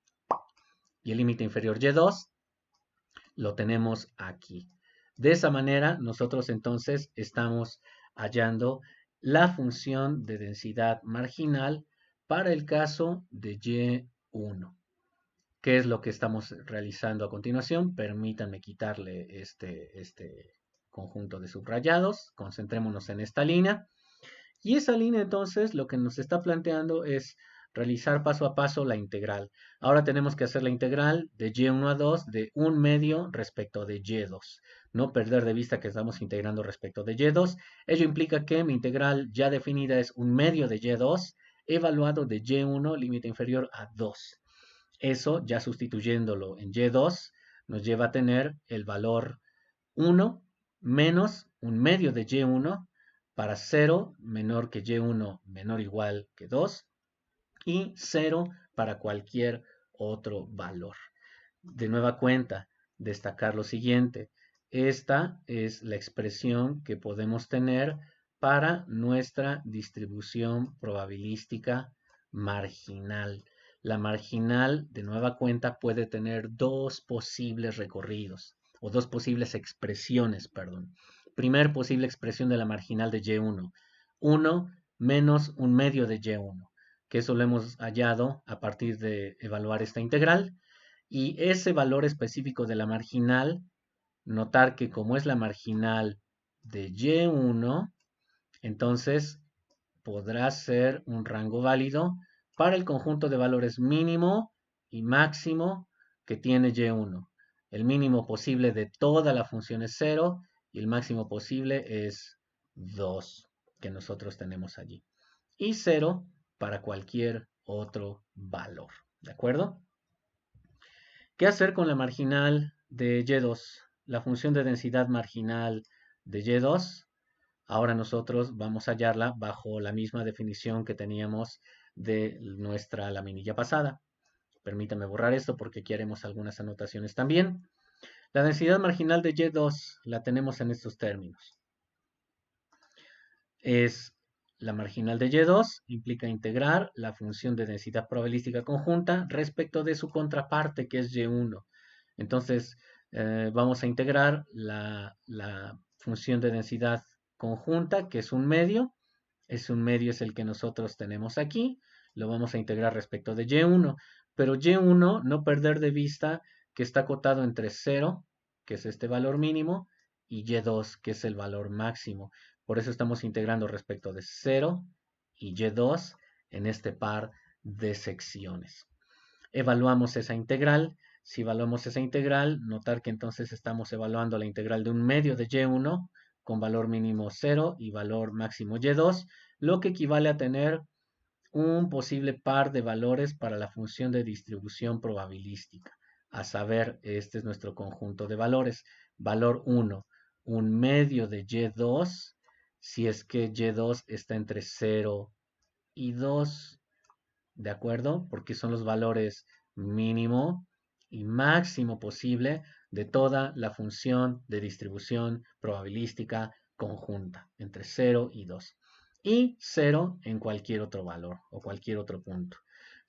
Y el límite inferior Y2 lo tenemos aquí. De esa manera, nosotros entonces estamos hallando la función de densidad marginal para el caso de Y1. ¿Qué es lo que estamos realizando a continuación? Permítanme quitarle este conjunto de subrayados. Concentrémonos en esta línea. Y esa línea entonces lo que nos está planteando es realizar paso a paso la integral. Ahora tenemos que hacer la integral de y1 a 2 de 1 medio respecto de y2. No perder de vista que estamos integrando respecto de y2. Ello implica que mi integral ya definida es 1 medio de y2 evaluado de y1 límite inferior a 2. Eso ya sustituyéndolo en y2 nos lleva a tener el valor 1 menos 1 medio de y1 para 0 menor que y1 menor o igual que 2 y 0 para cualquier otro valor. De nueva cuenta, destacar lo siguiente. Esta es la expresión que podemos tener para nuestra distribución probabilística marginal. La marginal, de nueva cuenta, puede tener dos posibles recorridos o dos posibles expresiones, perdón. Primer posible expresión de la marginal de Y1, 1 menos 1 medio de Y1, que eso lo hemos hallado a partir de evaluar esta integral. Y ese valor específico de la marginal, notar que como es la marginal de Y1, entonces podrá ser un rango válido para el conjunto de valores mínimo y máximo que tiene Y1. El mínimo posible de toda la función es 0 y el máximo posible es 2 que nosotros tenemos allí. Y 0 para cualquier otro valor. ¿De acuerdo? ¿Qué hacer con la marginal de Y2? La función de densidad marginal de Y2. Ahora nosotros vamos a hallarla bajo la misma definición que teníamos de nuestra laminilla pasada. Permítame borrar esto porque aquí haremos algunas anotaciones también. La densidad marginal de Y2 la tenemos en estos términos. Es la marginal de Y2, implica integrar la función de densidad probabilística conjunta respecto de su contraparte, que es Y1. Entonces, vamos a integrar la función de densidad conjunta, que es un medio. Un medio es el que nosotros tenemos aquí. Lo vamos a integrar respecto de Y1. Pero Y1, no perder de vista que está acotado entre 0, que es este valor mínimo, y Y2, que es el valor máximo. Por eso estamos integrando respecto de 0 y Y2 en este par de secciones. Evaluamos esa integral. Si evaluamos esa integral, notar que entonces estamos evaluando la integral de un medio de Y1 con valor mínimo 0 y valor máximo Y2, lo que equivale a tener un posible par de valores para la función de distribución probabilística. A saber, este es nuestro conjunto de valores. Valor 1, un medio de Y2, si es que Y2 está entre 0 y 2, ¿de acuerdo? Porque son los valores mínimo y máximo posible de toda la función de distribución probabilística conjunta entre 0 y 2. y 0 en cualquier otro valor o cualquier otro punto.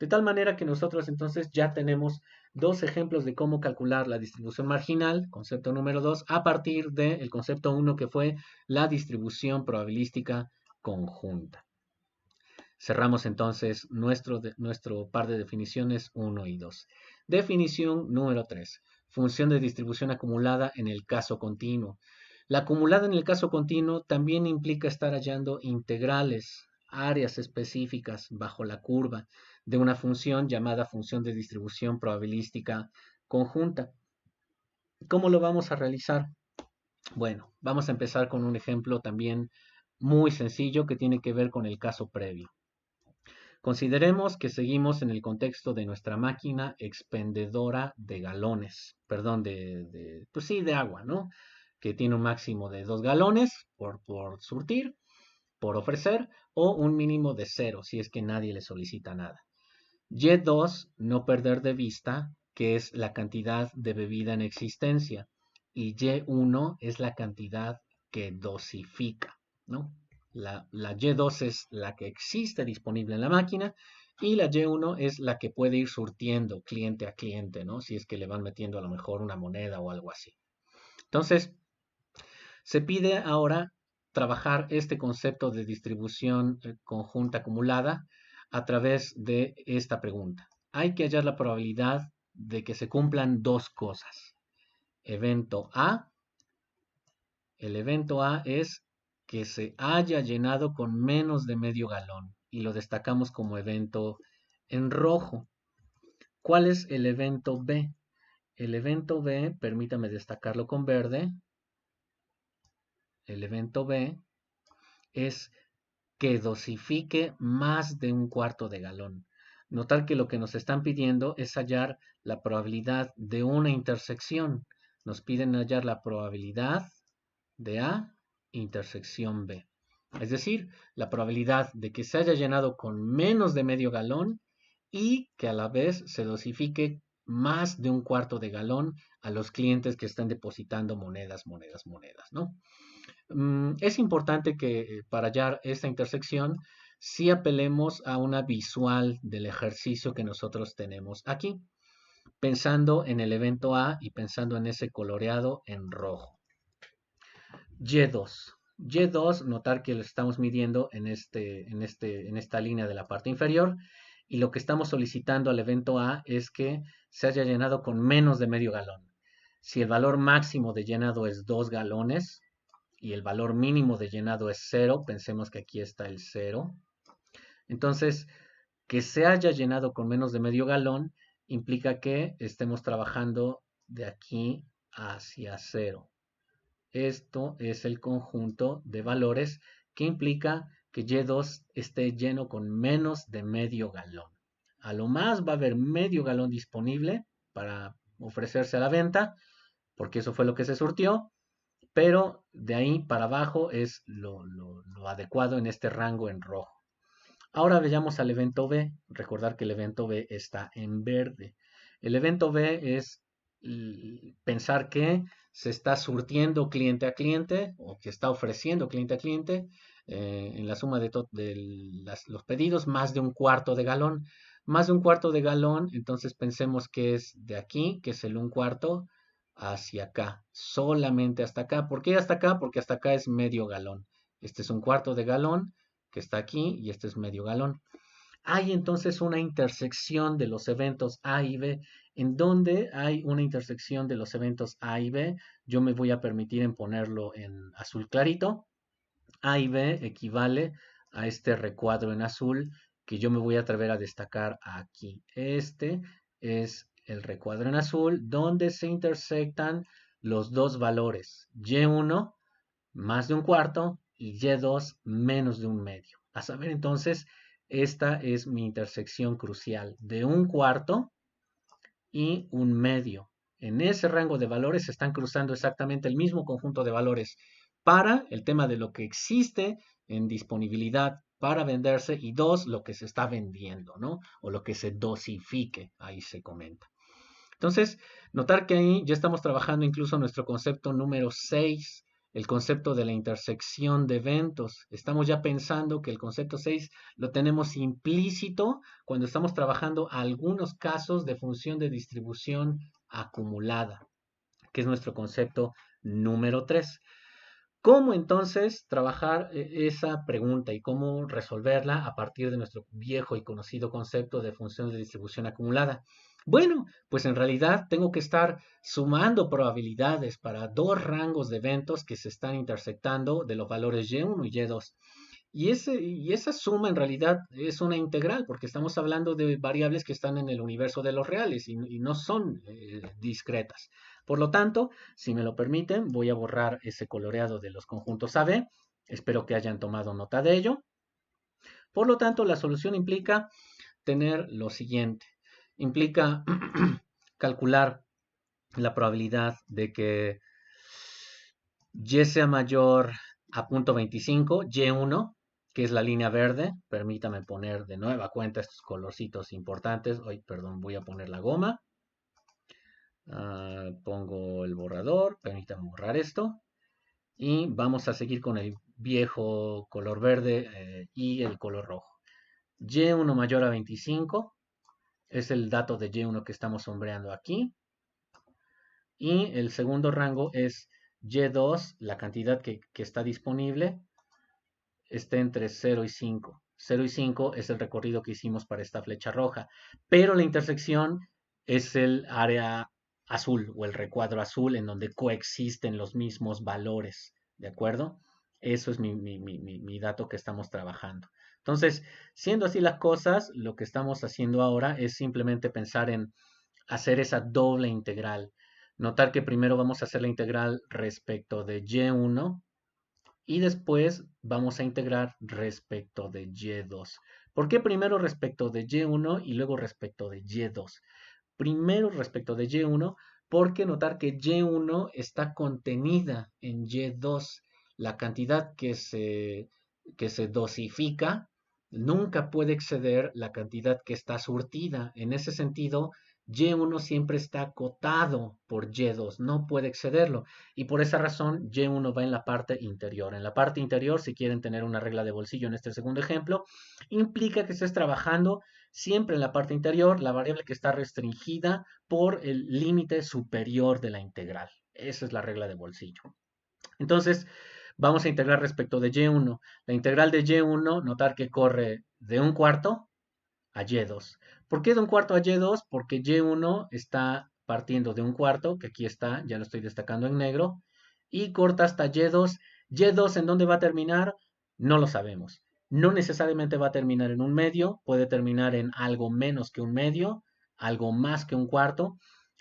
De tal manera que nosotros entonces ya tenemos dos ejemplos de cómo calcular la distribución marginal, concepto número 2, a partir del concepto 1 que fue la distribución probabilística conjunta. Cerramos entonces nuestro par de definiciones 1 y 2. Definición número 3. Función de distribución acumulada en el caso continuo. La acumulada en el caso continuo también implica estar hallando integrales, áreas específicas bajo la curva de una función llamada función de distribución probabilística conjunta. ¿Cómo lo vamos a realizar? Bueno, vamos a empezar con un ejemplo también muy sencillo que tiene que ver con el caso previo. Consideremos que seguimos en el contexto de nuestra máquina expendedora de galones, perdón, pues sí, de agua, ¿no? Que tiene un máximo de 2 galones por surtir, por ofrecer, o un mínimo de 0 si es que nadie le solicita nada. Y2, no perder de vista que es la cantidad de bebida en existencia, y Y1 es la cantidad que dosifica, ¿no? La Y2 es la que existe disponible en la máquina y la Y1 es la que puede ir surtiendo cliente a cliente, ¿no? Si es que le van metiendo a lo mejor una moneda o algo así. Entonces, se pide ahora trabajar este concepto de distribución conjunta acumulada a través de esta pregunta. Hay que hallar la probabilidad de que se cumplan dos cosas. Evento A. El evento A es que se haya llenado con menos de medio galón y lo destacamos como evento en rojo. ¿Cuál es el evento B? El evento B, permítame destacarlo con verde. El evento B es que dosifique más de un cuarto de galón. Notar que lo que nos están pidiendo es hallar la probabilidad de una intersección. Nos piden hallar la probabilidad de A intersección B. Es decir, la probabilidad de que se haya llenado con menos de medio galón y que a la vez se dosifique más de un cuarto de galón a los clientes que están depositando monedas, ¿no? Es importante que para hallar esta intersección, sí apelemos a una visual del ejercicio que nosotros tenemos aquí, pensando en el evento A y pensando en ese coloreado en rojo. Y2. Y2, notar que lo estamos midiendo en esta línea de la parte inferior y lo que estamos solicitando al evento A es que se haya llenado con menos de medio galón. Si el valor máximo de llenado es 2 galones, y el valor mínimo de llenado es 0, pensemos que aquí está el 0. Entonces, que se haya llenado con menos de medio galón implica que estemos trabajando de aquí hacia 0. Esto es el conjunto de valores que implica que Y2 esté lleno con menos de medio galón. A lo más va a haber medio galón disponible para ofrecerse a la venta, porque eso fue lo que se surtió, pero de ahí para abajo es lo adecuado en este rango en rojo. Ahora veamos al evento B. Recordar que el evento B está en verde. El evento B es pensar que se está surtiendo cliente a cliente o que está ofreciendo cliente a cliente en la suma de los pedidos más de un cuarto de galón. Más de un cuarto de galón, entonces pensemos que es de aquí, que es el un cuarto, hacia acá, solamente hasta acá. ¿Por qué hasta acá? Porque hasta acá es medio galón. Este es un cuarto de galón que está aquí y este es medio galón. Hay entonces una intersección de los eventos A y B. En donde hay una intersección de los eventos A y B, yo me voy a permitir en ponerlo en azul clarito. A y B equivale a este recuadro en azul que yo me voy a atrever a destacar aquí. Este es el recuadro en azul donde se intersectan los dos valores, Y1 más de un cuarto y Y2 menos de un medio. A saber entonces, esta es mi intersección crucial de un cuarto y un medio. En ese rango de valores se están cruzando exactamente el mismo conjunto de valores para el tema de lo que existe en disponibilidad para venderse y dos, lo que se está vendiendo, ¿no? O lo que se dosifique, ahí se comenta. Entonces, notar que ahí ya estamos trabajando incluso nuestro concepto número 6 el concepto de la intersección de eventos. Estamos ya pensando que el concepto 6 lo tenemos implícito cuando estamos trabajando algunos casos de función de distribución acumulada, que es nuestro concepto número 3. ¿Cómo entonces trabajar esa pregunta y cómo resolverla a partir de nuestro viejo y conocido concepto de función de distribución acumulada? Bueno, pues en realidad tengo que estar sumando probabilidades para dos rangos de eventos que se están intersectando de los valores y1 y y2. Y esa suma en realidad es una integral, porque estamos hablando de variables que están en el universo de los reales y no son discretas. Por lo tanto, si me lo permiten, voy a borrar ese coloreado de los conjuntos AB. Espero que hayan tomado nota de ello. Por lo tanto, la solución implica tener lo siguiente. Implica calcular la probabilidad de que y sea mayor a 0.25, y1, que es la línea verde. Permítame poner de nueva cuenta estos colorcitos importantes. Hoy, perdón, voy a poner la goma. Pongo el borrador, permítame borrar esto. Y vamos a seguir con el viejo color verde y el color rojo. Y1 mayor a 25 es el dato de Y1 que estamos sombreando aquí. Y el segundo rango es Y2, la cantidad que está disponible, está entre 0 y 5. 0 y 5 es el recorrido que hicimos para esta flecha roja, pero la intersección es el área azul o el recuadro azul en donde coexisten los mismos valores, ¿de acuerdo? Eso es mi dato que estamos trabajando. Entonces, siendo así las cosas, lo que estamos haciendo ahora es simplemente pensar en hacer esa doble integral. Notar que primero vamos a hacer la integral respecto de y1 y después vamos a integrar respecto de y2. ¿Por qué primero respecto de y1 y luego respecto de y2? Primero respecto de y1 porque notar que y1 está contenida en y2. La cantidad que se dosifica nunca puede exceder la cantidad que está surtida. En ese sentido, y1 siempre está acotado por y2, no puede excederlo. Y por esa razón, y1 va en la parte interior. En la parte interior, si quieren tener una regla de bolsillo en este segundo ejemplo, implica que estés trabajando siempre en la parte interior, la variable que está restringida por el límite superior de la integral. Esa es la regla de bolsillo. Entonces, vamos a integrar respecto de y1. La integral de y1, notar que corre de 1/4 a y2. ¿Por qué de 1/4 a y2? Porque y1 está partiendo de 1/4, que aquí está, ya lo estoy destacando en negro, y corta hasta y2. ¿Y2 en dónde va a terminar? No lo sabemos. No necesariamente va a terminar en un medio, puede terminar en algo menos que un medio, algo más que un cuarto.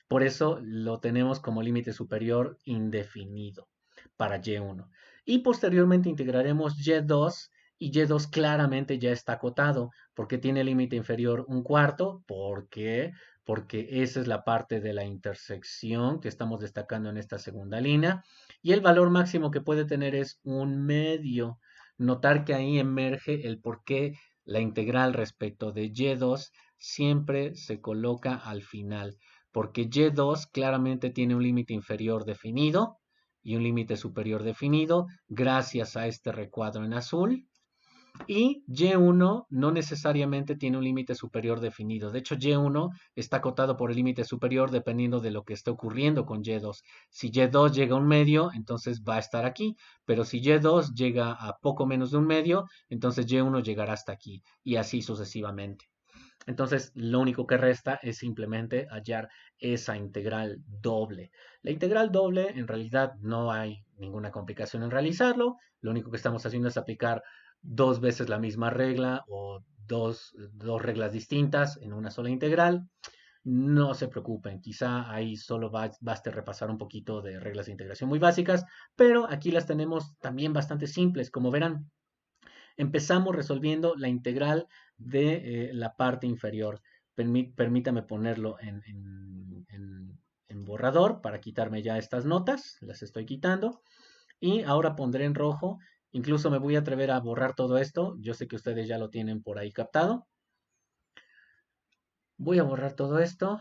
Por eso lo tenemos como límite superior indefinido para y1. Y posteriormente integraremos y2 y y2 claramente ya está acotado porque tiene límite inferior 1/4. ¿Por qué? Porque esa es la parte de la intersección que estamos destacando en esta segunda línea. Y el valor máximo que puede tener es 1/2. Notar que ahí emerge el por qué la integral respecto de y2 siempre se coloca al final. Porque y2 claramente tiene un límite inferior definido y un límite superior definido gracias a este recuadro en azul. Y y1 no necesariamente tiene un límite superior definido. De hecho, y1 está acotado por el límite superior dependiendo de lo que esté ocurriendo con y2. Si y2 llega a un medio, entonces va a estar aquí. Pero si y2 llega a poco menos de un medio, entonces y1 llegará hasta aquí. Y así sucesivamente. Entonces, lo único que resta es simplemente hallar esa integral doble. La integral doble, en realidad, no hay ninguna complicación en realizarlo. Lo único que estamos haciendo es aplicar dos veces la misma regla o dos reglas distintas en una sola integral. No se preocupen, quizá ahí solo baste repasar un poquito de reglas de integración muy básicas, pero aquí las tenemos también bastante simples. Como verán, empezamos resolviendo la integral de la parte inferior. Permítame ponerlo en borrador para quitarme ya estas notas. Las estoy quitando. Y ahora pondré en rojo. Incluso me voy a atrever a borrar todo esto. Yo sé que ustedes ya lo tienen por ahí captado. Voy a borrar todo esto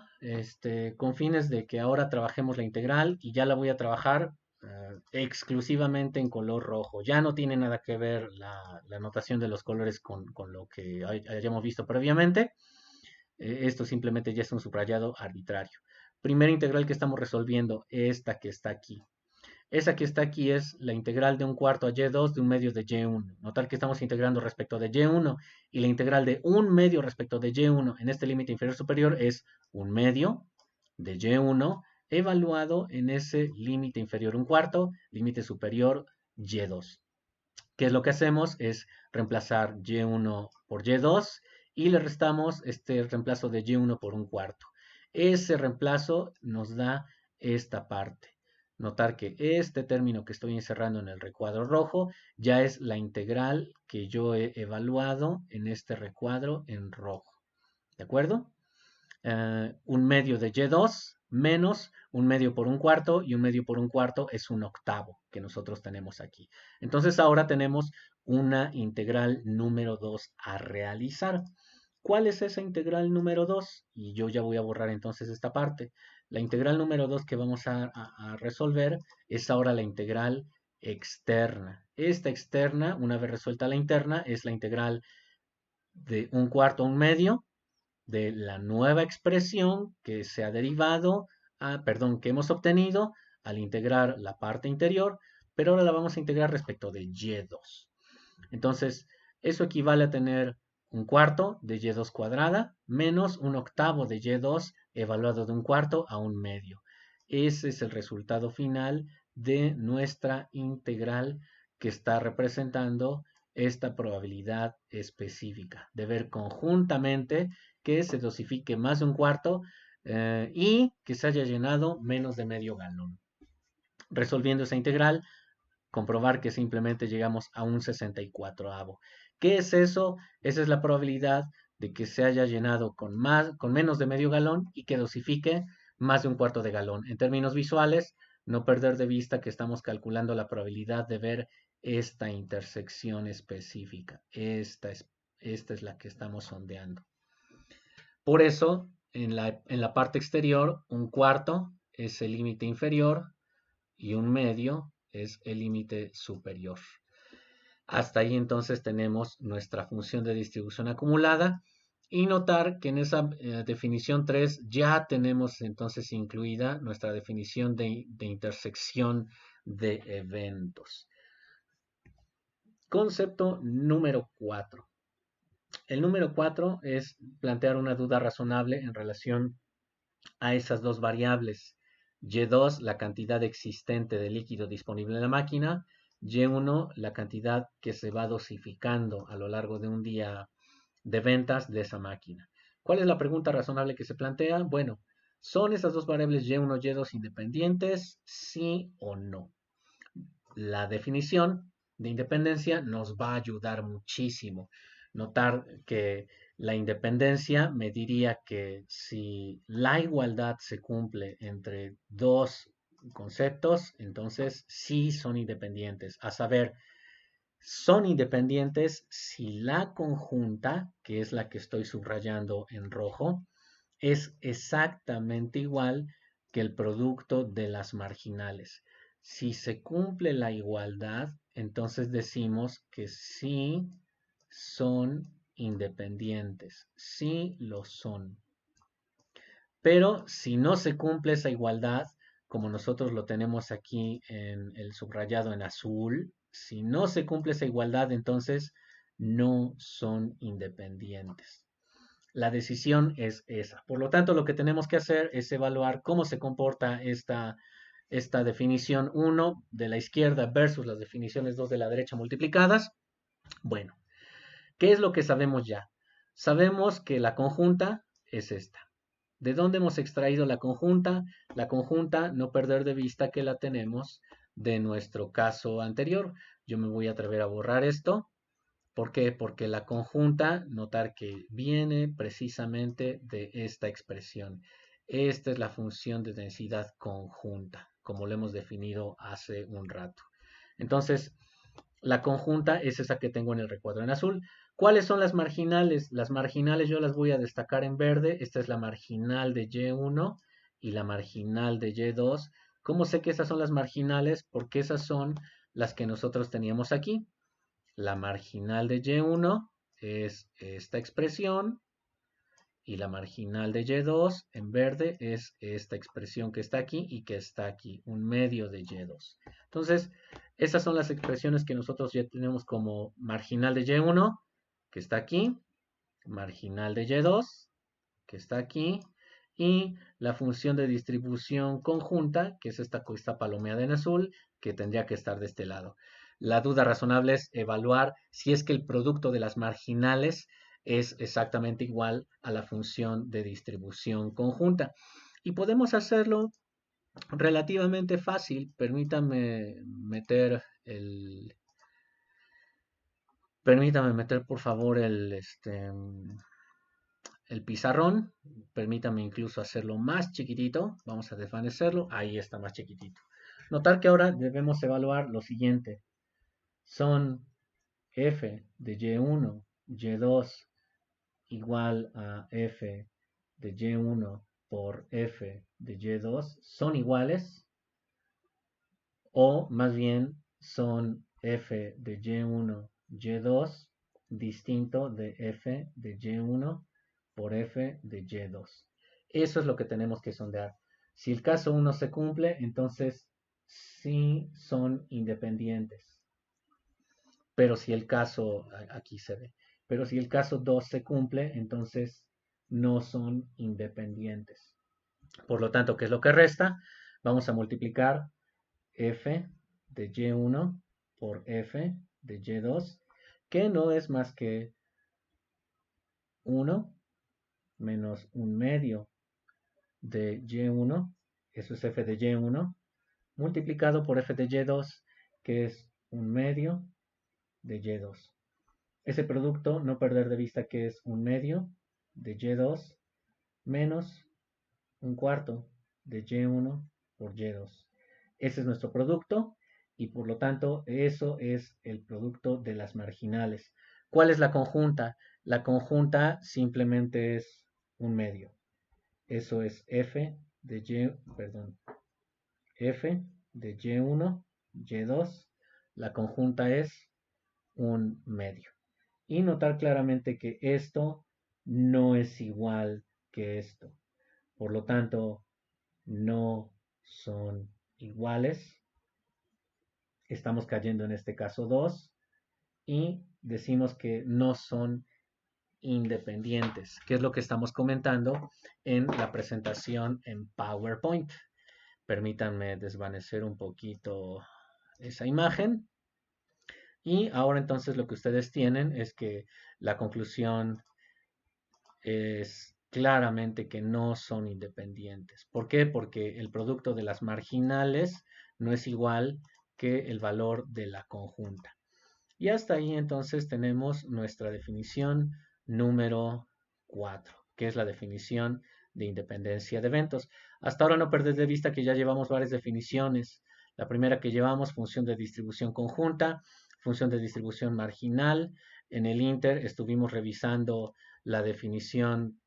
con fines de que ahora trabajemos la integral y ya la voy a trabajar exclusivamente en color rojo. Ya no tiene nada que ver la notación de los colores con lo que hayamos visto previamente. Esto simplemente ya es un subrayado arbitrario. Primera integral que estamos resolviendo, esta que está aquí. Esa que está aquí es la integral de un cuarto a y2 de un medio de y1. Notar que estamos integrando respecto de y1 y la integral de un medio respecto de y1 en este límite inferior superior es un medio de y1 evaluado en ese límite inferior un cuarto, límite superior y2. ¿Qué es lo que hacemos? Es reemplazar y1 por y2 y le restamos este reemplazo de y1 por un cuarto. Ese reemplazo nos da esta parte. Notar que este término que estoy encerrando en el recuadro rojo ya es la integral que yo he evaluado en este recuadro en rojo. ¿De acuerdo? Un medio de y2 menos un medio por un cuarto y un medio por un cuarto es un octavo que nosotros tenemos aquí. Entonces ahora tenemos una integral número 2 a realizar. ¿Cuál es esa integral número 2? Y yo ya voy a borrar entonces esta parte. La integral número 2 que vamos a resolver es ahora la integral externa. Esta externa, una vez resuelta la interna, es la integral de un cuarto a un medio de la nueva expresión que se ha derivado, que hemos obtenido al integrar la parte interior, pero ahora la vamos a integrar respecto de y2. Entonces, eso equivale a tener un cuarto de y2 cuadrada menos un octavo de y2 evaluado de un cuarto a un medio. Ese es el resultado final de nuestra integral que está representando esta probabilidad específica de ver conjuntamente que se dosifique más de un cuarto y que se haya llenado menos de medio galón. Resolviendo esa integral, comprobar que simplemente llegamos a un 64avo. ¿Qué es eso? Esa es la probabilidad de que se haya llenado con menos de medio galón y que dosifique más de un cuarto de galón. En términos visuales, no perder de vista que estamos calculando la probabilidad de ver esta intersección específica. Esta es la que estamos sondeando. Por eso, en la parte exterior, un cuarto es el límite inferior y un medio es el límite superior. Hasta ahí entonces tenemos nuestra función de distribución acumulada y notar que en esa definición 3 ya tenemos entonces incluida nuestra definición de intersección de eventos. Concepto número 4. El número 4 es plantear una duda razonable en relación a esas dos variables. Y2, la cantidad existente de líquido disponible en la máquina. Y1, la cantidad que se va dosificando a lo largo de un día de ventas de esa máquina. ¿Cuál es la pregunta razonable que se plantea? Bueno, ¿son esas dos variables Y1 y Y2 independientes? ¿Sí o no? La definición de independencia nos va a ayudar muchísimo. Notar que la independencia me diría que si la igualdad se cumple entre dos conceptos, entonces sí son independientes. A saber, son independientes si la conjunta, que es la que estoy subrayando en rojo, es exactamente igual que el producto de las marginales. Si se cumple la igualdad, entonces decimos que sí son independientes, sí lo son. Pero si no se cumple esa igualdad, como nosotros lo tenemos aquí en el subrayado en azul, si no se cumple esa igualdad, entonces no son independientes. La decisión es esa. Por lo tanto, lo que tenemos que hacer es evaluar cómo se comporta esta definición 1 de la izquierda versus las definiciones 2 de la derecha multiplicadas. Bueno, ¿qué es lo que sabemos ya? Sabemos que la conjunta es esta. ¿De dónde hemos extraído la conjunta? La conjunta, no perder de vista que la tenemos de nuestro caso anterior. Yo me voy a atrever a borrar esto. ¿Por qué? Porque la conjunta, notar que viene precisamente de esta expresión. Esta es la función de densidad conjunta, como lo hemos definido hace un rato. Entonces, la conjunta es esa que tengo en el recuadro en azul. ¿Cuáles son las marginales? Las marginales yo las voy a destacar en verde. Esta es la marginal de Y1 y la marginal de Y2. ¿Cómo sé que esas son las marginales? Porque esas son las que nosotros teníamos aquí. La marginal de Y1 es esta expresión y la marginal de Y2 en verde es esta expresión que está aquí y que está aquí, un medio de Y2. Entonces, esas son las expresiones que nosotros ya tenemos como marginal de Y1, que está aquí, marginal de Y2, que está aquí, y la función de distribución conjunta, que es esta palomeada en azul, que tendría que estar de este lado. La duda razonable es evaluar si es que el producto de las marginales es exactamente igual a la función de distribución conjunta. Y podemos hacerlo relativamente fácil. Permítame meter por favor el pizarrón. Permítame incluso hacerlo más chiquitito. Vamos a desvanecerlo. Ahí está más chiquitito. Notar que ahora debemos evaluar lo siguiente. Son f de y1, y2 igual a f de y1 por f de y2 son iguales, o más bien son f de y1, y2 distinto de f de y1 por f de y2. Eso es lo que tenemos que sondear. Si el caso 1 se cumple, entonces sí son independientes. Pero si el caso, aquí se ve, pero si el caso 2 se cumple, entonces no son independientes. Por lo tanto, ¿qué es lo que resta? Vamos a multiplicar f de y1 por f de y2, que no es más que 1 menos un medio de y1, eso es f de y1, multiplicado por f de y2, que es un medio de y2. Ese producto, no perder de vista que es un medio de y2 menos un cuarto de y1 por y2. Ese es nuestro producto y por lo tanto eso es el producto de las marginales. ¿Cuál es la conjunta? La conjunta simplemente es un medio. Eso es f de y1, y2. La conjunta es un medio. Y notar claramente que esto no es igual que esto. Por lo tanto, no son iguales. Estamos cayendo en este caso 2 y decimos que no son independientes, que es lo que estamos comentando en la presentación en PowerPoint. Permítanme desvanecer un poquito esa imagen. Y ahora entonces lo que ustedes tienen es que la conclusión es claramente que no son independientes. ¿Por qué? Porque el producto de las marginales no es igual que el valor de la conjunta. Y hasta ahí entonces tenemos nuestra definición número 4, que es la definición de independencia de eventos. Hasta ahora no perder de vista que ya llevamos varias definiciones. La primera que llevamos, función de distribución conjunta, función de distribución marginal. En el Inter estuvimos revisando la definición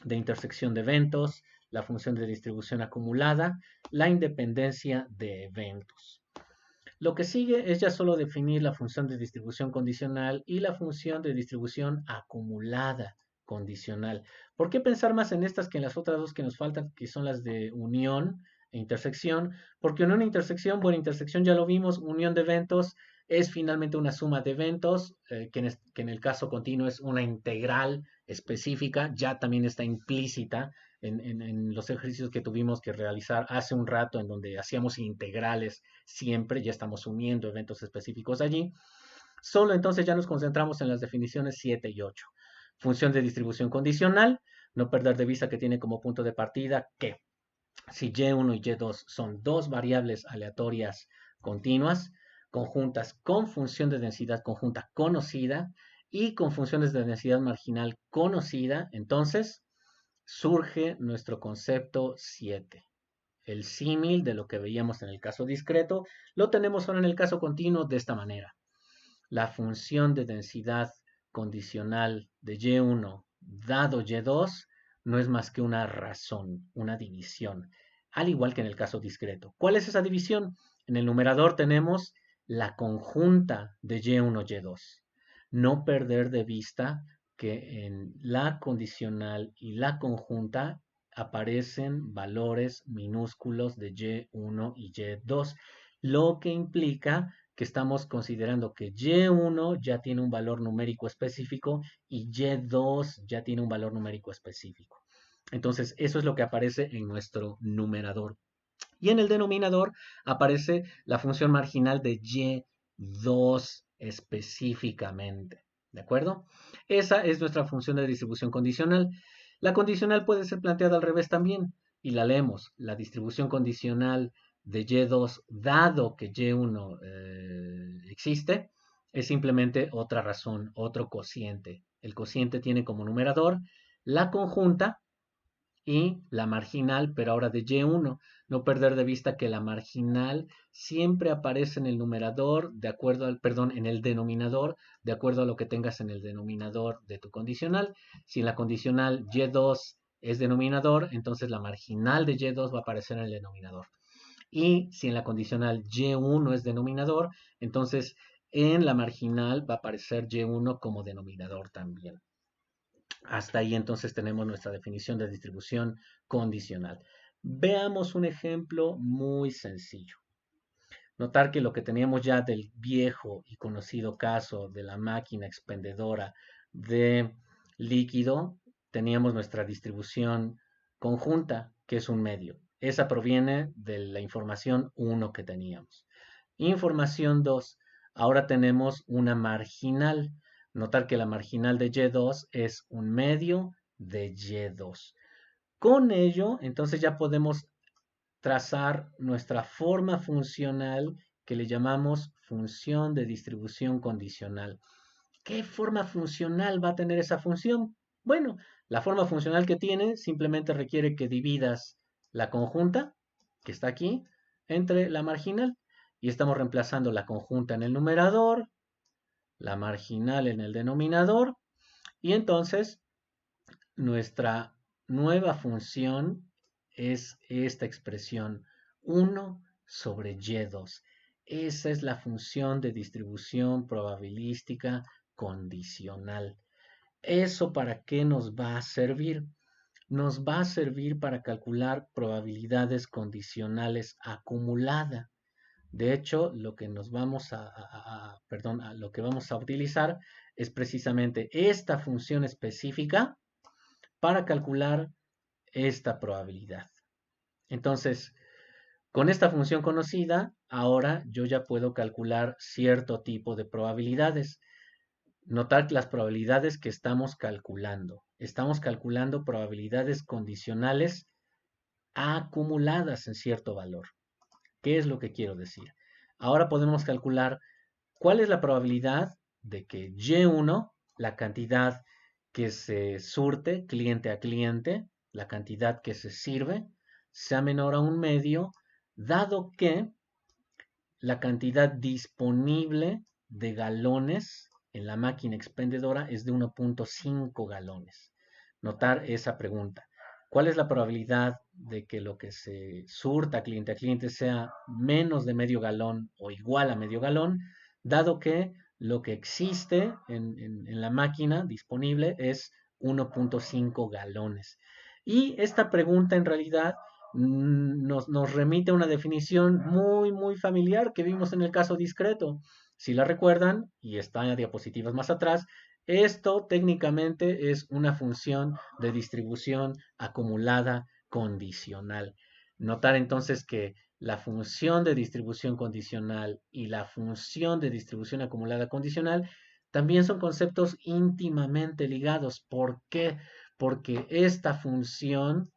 de intersección de eventos, la función de distribución acumulada, la independencia de eventos. Lo que sigue es ya solo definir la función de distribución condicional y la función de distribución acumulada condicional. ¿Por qué pensar más en estas que en las otras dos que nos faltan, que son las de unión e intersección? Porque unión e intersección, bueno, intersección ya lo vimos, unión de eventos es finalmente una suma de eventos, que en el caso continuo es una integral específica, ya también está implícita en los ejercicios que tuvimos que realizar hace un rato, en donde hacíamos integrales siempre, ya estamos uniendo eventos específicos allí. Solo entonces ya nos concentramos en las definiciones 7 y 8. Función de distribución condicional, no perder de vista que tiene como punto de partida que si y1 y y2 son dos variables aleatorias continuas, conjuntas con función de densidad conjunta conocida y con funciones de densidad marginal conocida, entonces surge nuestro concepto 7. El símil de lo que veíamos en el caso discreto lo tenemos ahora en el caso continuo de esta manera. La función de densidad condicional de y1 dado y2 no es más que una razón, una división. al igual que en el caso discreto. ¿Cuál es esa división? En el numerador tenemos la conjunta de Y1, Y2. No perder de vista que en la condicional y la conjunta aparecen valores minúsculos de Y1 y Y2, lo que implica que estamos considerando que Y1 ya tiene un valor numérico específico y Y2 ya tiene un valor numérico específico. Entonces, eso es lo que aparece en nuestro numerador. Y en el denominador aparece la función marginal de Y2 específicamente. ¿De acuerdo? Esa es nuestra función de distribución condicional. La condicional puede ser planteada al revés también. Y la leemos. La distribución condicional de Y2, dado que Y1 existe, es simplemente otra razón, otro cociente. El cociente tiene como numerador la conjunta y la marginal, pero ahora de Y1. No perder de vista que la marginal siempre aparece en el numerador, de acuerdo al, perdón, en el denominador, de acuerdo a lo que tengas en el denominador de tu condicional. Si en la condicional Y2 es denominador, entonces la marginal de Y2 va a aparecer en el denominador. Y si en la condicional Y1 es denominador, entonces en la marginal va a aparecer Y1 como denominador también. Hasta ahí entonces tenemos nuestra definición de distribución condicional. Veamos un ejemplo muy sencillo. Notar que lo que teníamos ya del viejo y conocido caso de la máquina expendedora de líquido, teníamos nuestra distribución conjunta, que es un medio. Esa proviene de la información 1 que teníamos. Información 2. Ahora tenemos una marginal. Notar que la marginal de Y2 es un medio de Y2. Con ello, entonces ya podemos trazar nuestra forma funcional que le llamamos función de distribución condicional. ¿Qué forma funcional va a tener esa función? Bueno, la forma funcional que tiene simplemente requiere que dividas la conjunta, que está aquí, entre la marginal. Y estamos reemplazando la conjunta en el numerador, la marginal en el denominador. Y entonces nuestra nueva función es esta expresión 1 sobre Y2. Esa es la función de distribución probabilística condicional. ¿Eso para qué nos va a servir? Nos va a servir para calcular probabilidades condicionales acumuladas. De hecho, lo que nos vamos lo que vamos a utilizar es precisamente esta función específica para calcular esta probabilidad. Entonces, con esta función conocida, ahora yo ya puedo calcular cierto tipo de probabilidades. Notar que las probabilidades que estamos calculando probabilidades condicionales acumuladas en cierto valor. ¿Qué es lo que quiero decir? Ahora podemos calcular cuál es la probabilidad de que Y1, la cantidad que se surte cliente a cliente, la cantidad que se sirve, sea menor a un medio, dado que la cantidad disponible de galones en la máquina expendedora es de 1.5 galones. Notar esa pregunta. ¿Cuál es la probabilidad de que lo que se surta cliente a cliente sea menos de medio galón o igual a medio galón, dado que lo que existe en la máquina disponible es 1.5 galones? Y esta pregunta en realidad nos remite a una definición muy familiar que vimos en el caso discreto. Si la recuerdan, y está en diapositivas más atrás, esto técnicamente es una función de distribución acumulada condicional. Notar entonces que la función de distribución condicional y la función de distribución acumulada condicional también son conceptos íntimamente ligados. ¿Por qué? Porque esta función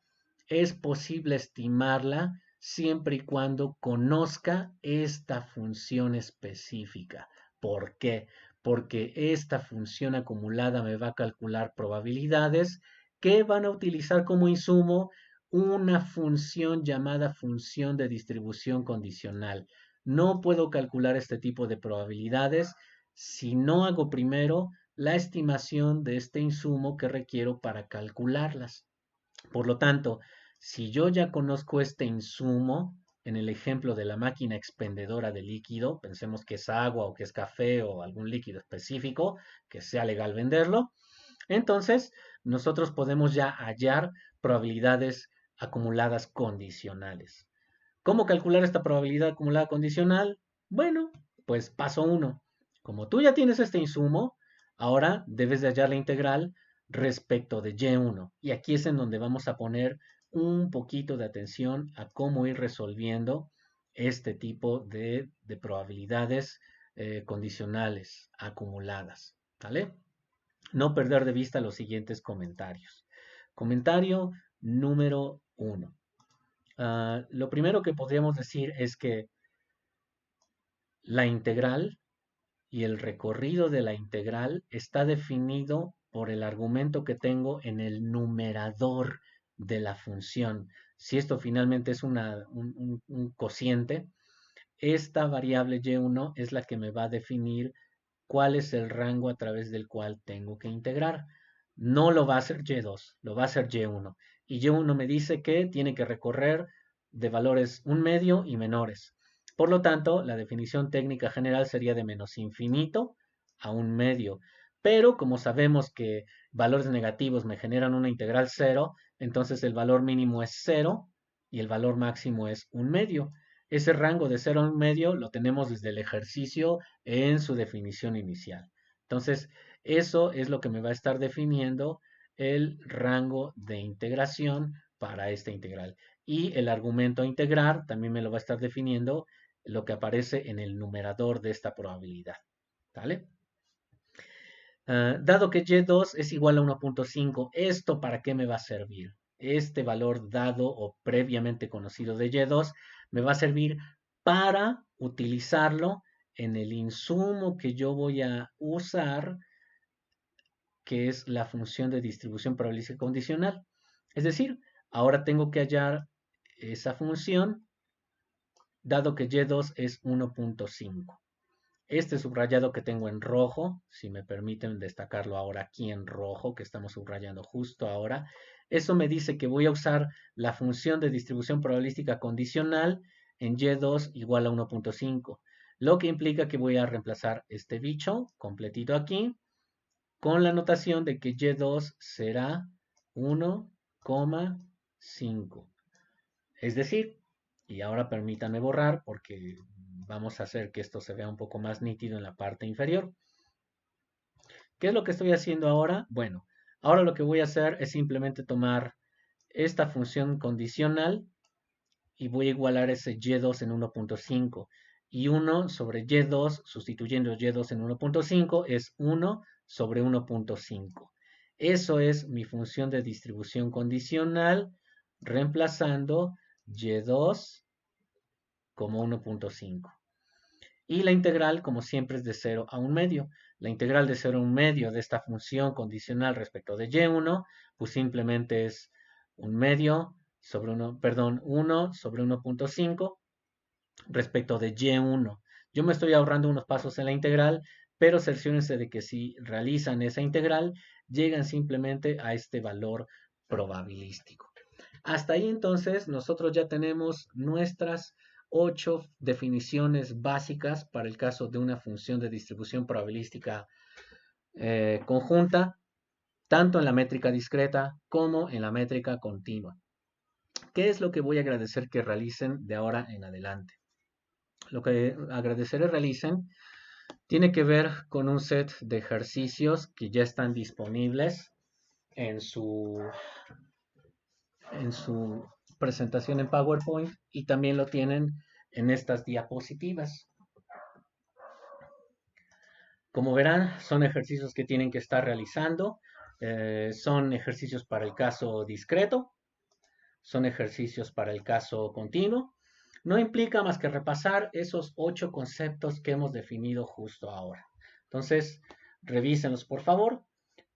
es posible estimarla siempre y cuando conozca esta función específica. ¿Por qué? Porque esta función acumulada me va a calcular probabilidades que van a utilizar como insumo una función llamada función de distribución condicional. No puedo calcular este tipo de probabilidades si no hago primero la estimación de este insumo que requiero para calcularlas. Por lo tanto, Si yo ya conozco este insumo, en el ejemplo de la máquina expendedora de líquido, pensemos que es agua o que es café o algún líquido específico, que sea legal venderlo, entonces nosotros podemos ya hallar probabilidades acumuladas condicionales. ¿Cómo calcular esta probabilidad acumulada condicional? Bueno, pues paso uno. Como tú ya tienes este insumo, ahora debes de hallar la integral respecto de y1. Y aquí es en donde vamos a poner un poquito de atención a cómo ir resolviendo este tipo de probabilidades condicionales acumuladas. ¿Vale? No perder de vista los siguientes comentarios. Comentario número uno. Lo primero que podríamos decir es que la integral y el recorrido de la integral está definido por el argumento que tengo en el numerador de la función. Si esto finalmente es un cociente, esta variable y1 es la que me va a definir cuál es el rango a través del cual tengo que integrar. No lo va a hacer y2, lo va a hacer y1. Y y1 me dice que tiene que recorrer de valores un medio y menores. Por lo tanto, la definición técnica general sería de menos infinito a un medio. Pero como sabemos que valores negativos me generan una integral cero, entonces el valor mínimo es cero y el valor máximo es un medio. Ese rango de 0 a un medio lo tenemos desde el ejercicio en su definición inicial. Entonces, eso es lo que me va a estar definiendo el rango de integración para esta integral. Y el argumento a integrar también me lo va a estar definiendo lo que aparece en el numerador de esta probabilidad. ¿Vale? Dado que y2 es igual a 1.5, ¿esto para qué me va a servir? Este valor dado o previamente conocido de y2 me va a servir para utilizarlo en el insumo que yo voy a usar, que es la función de distribución probabilística condicional. Es decir, ahora tengo que hallar esa función dado que y2 es 1.5. Este subrayado que tengo en rojo, si me permiten destacarlo ahora aquí en rojo, que estamos subrayando justo ahora, eso me dice que voy a usar la función de distribución probabilística condicional en y2 igual a 1.5, lo que implica que voy a reemplazar este bicho completito aquí con la notación de que y2 será 1,5. Es decir, y ahora permítanme borrar porque vamos a hacer que esto se vea un poco más nítido en la parte inferior. ¿Qué es lo que estoy haciendo ahora? Bueno, ahora lo que voy a hacer es simplemente tomar esta función condicional y voy a igualar ese y2 en 1.5. Y 1 sobre y2, sustituyendo y2 en 1.5, es 1 sobre 1.5. Eso es mi función de distribución condicional, reemplazando y2 como 1.5. Y la integral, como siempre, es de 0 a 1 medio. La integral de 0 a 1 medio de esta función condicional respecto de y1, pues simplemente es 1 medio sobre 1, perdón, 1 sobre 1.5 respecto de y1. Yo me estoy ahorrando unos pasos en la integral, pero cerciórense de que si realizan esa integral, llegan simplemente a este valor probabilístico. Hasta ahí entonces nosotros ya tenemos nuestras 8 definiciones básicas para el caso de una función de distribución probabilística conjunta, tanto en la métrica discreta como en la métrica continua. ¿Qué es lo que voy a agradecer que realicen de ahora en adelante? Lo que agradeceré realicen tiene que ver con un set de ejercicios que ya están disponibles en su presentación en PowerPoint y también lo tienen en estas diapositivas. Como verán, son ejercicios que tienen que estar realizando. Son ejercicios para el caso discreto, son ejercicios para el caso continuo. No implica más que repasar esos 8 conceptos que hemos definido justo ahora. Entonces, revísenlos por favor.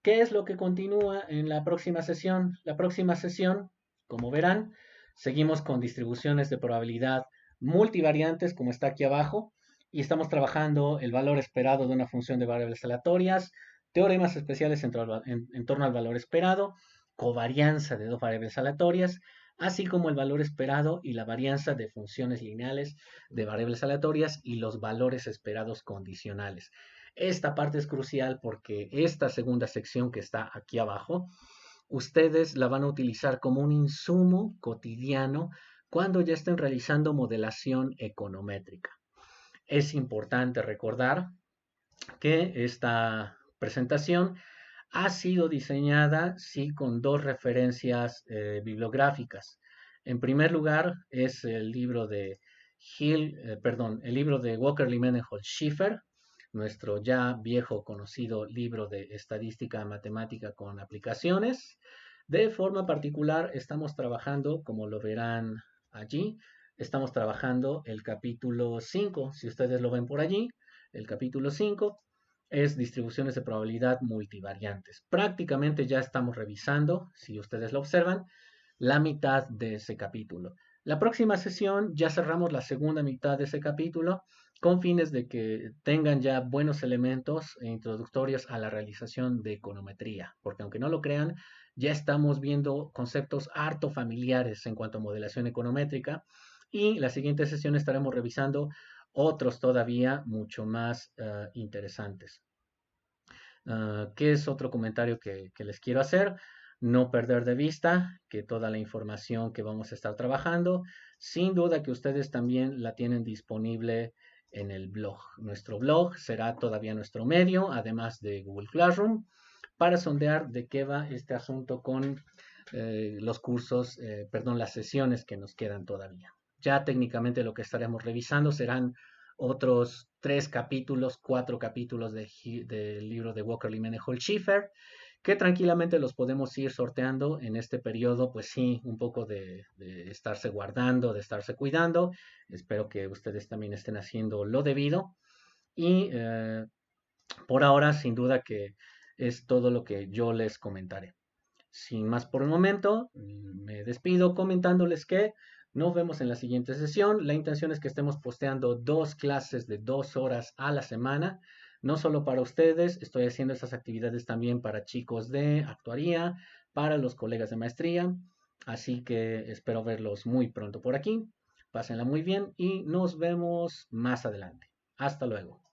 ¿Qué es lo que continúa en la próxima sesión? La próxima sesión, como verán, seguimos con distribuciones de probabilidad multivariantes, como está aquí abajo, y estamos trabajando el valor esperado de una función de variables aleatorias, teoremas especiales en torno al valor esperado, covarianza de dos variables aleatorias, así como el valor esperado y la varianza de funciones lineales, de variables aleatorias y los valores esperados condicionales. Esta parte es crucial porque esta segunda sección que está aquí abajo, ustedes la van a utilizar como un insumo cotidiano cuando ya estén realizando modelación econométrica. Es importante recordar que esta presentación ha sido diseñada, sí, con dos referencias bibliográficas. En primer lugar, es el libro de el libro de Walker Limenenhold Schiffer, nuestro ya viejo conocido libro de estadística matemática con aplicaciones. De forma particular, estamos trabajando, como lo verán allí, estamos trabajando el capítulo 5, si ustedes lo ven por allí, el capítulo 5 es distribuciones de probabilidad multivariantes. Prácticamente ya estamos revisando, si ustedes lo observan, la mitad de ese capítulo. La próxima sesión ya cerramos la segunda mitad de ese capítulo con fines de que tengan ya buenos elementos introductorios a la realización de econometría, porque aunque no lo crean, ya estamos viendo conceptos harto familiares en cuanto a modelación econométrica y la siguiente sesión estaremos revisando otros todavía mucho más interesantes. ¿Qué es otro comentario que les quiero hacer? No perder de vista que toda la información que vamos a estar trabajando, sin duda que ustedes también la tienen disponible en el blog. Nuestro blog será todavía nuestro medio, además de Google Classroom, para sondear de qué va este asunto con los cursos, perdón, las sesiones que nos quedan todavía. Ya técnicamente lo que estaremos revisando serán otros 3 capítulos, 4 capítulos del libro de Walker Limenenhold Schiffer, que tranquilamente los podemos ir sorteando en este periodo, pues sí, un poco de estarse guardando, de estarse cuidando. Espero que ustedes también estén haciendo lo debido. Y por ahora, sin duda que es todo lo que yo les comentaré. Sin más por el momento, me despido comentándoles que nos vemos en la siguiente sesión. La intención es que estemos posteando 2 clases de 2 horas a la semana. No solo para ustedes, estoy haciendo esas actividades también para chicos de actuaría, para los colegas de maestría. Así que espero verlos muy pronto por aquí. Pásenla muy bien y nos vemos más adelante. Hasta luego.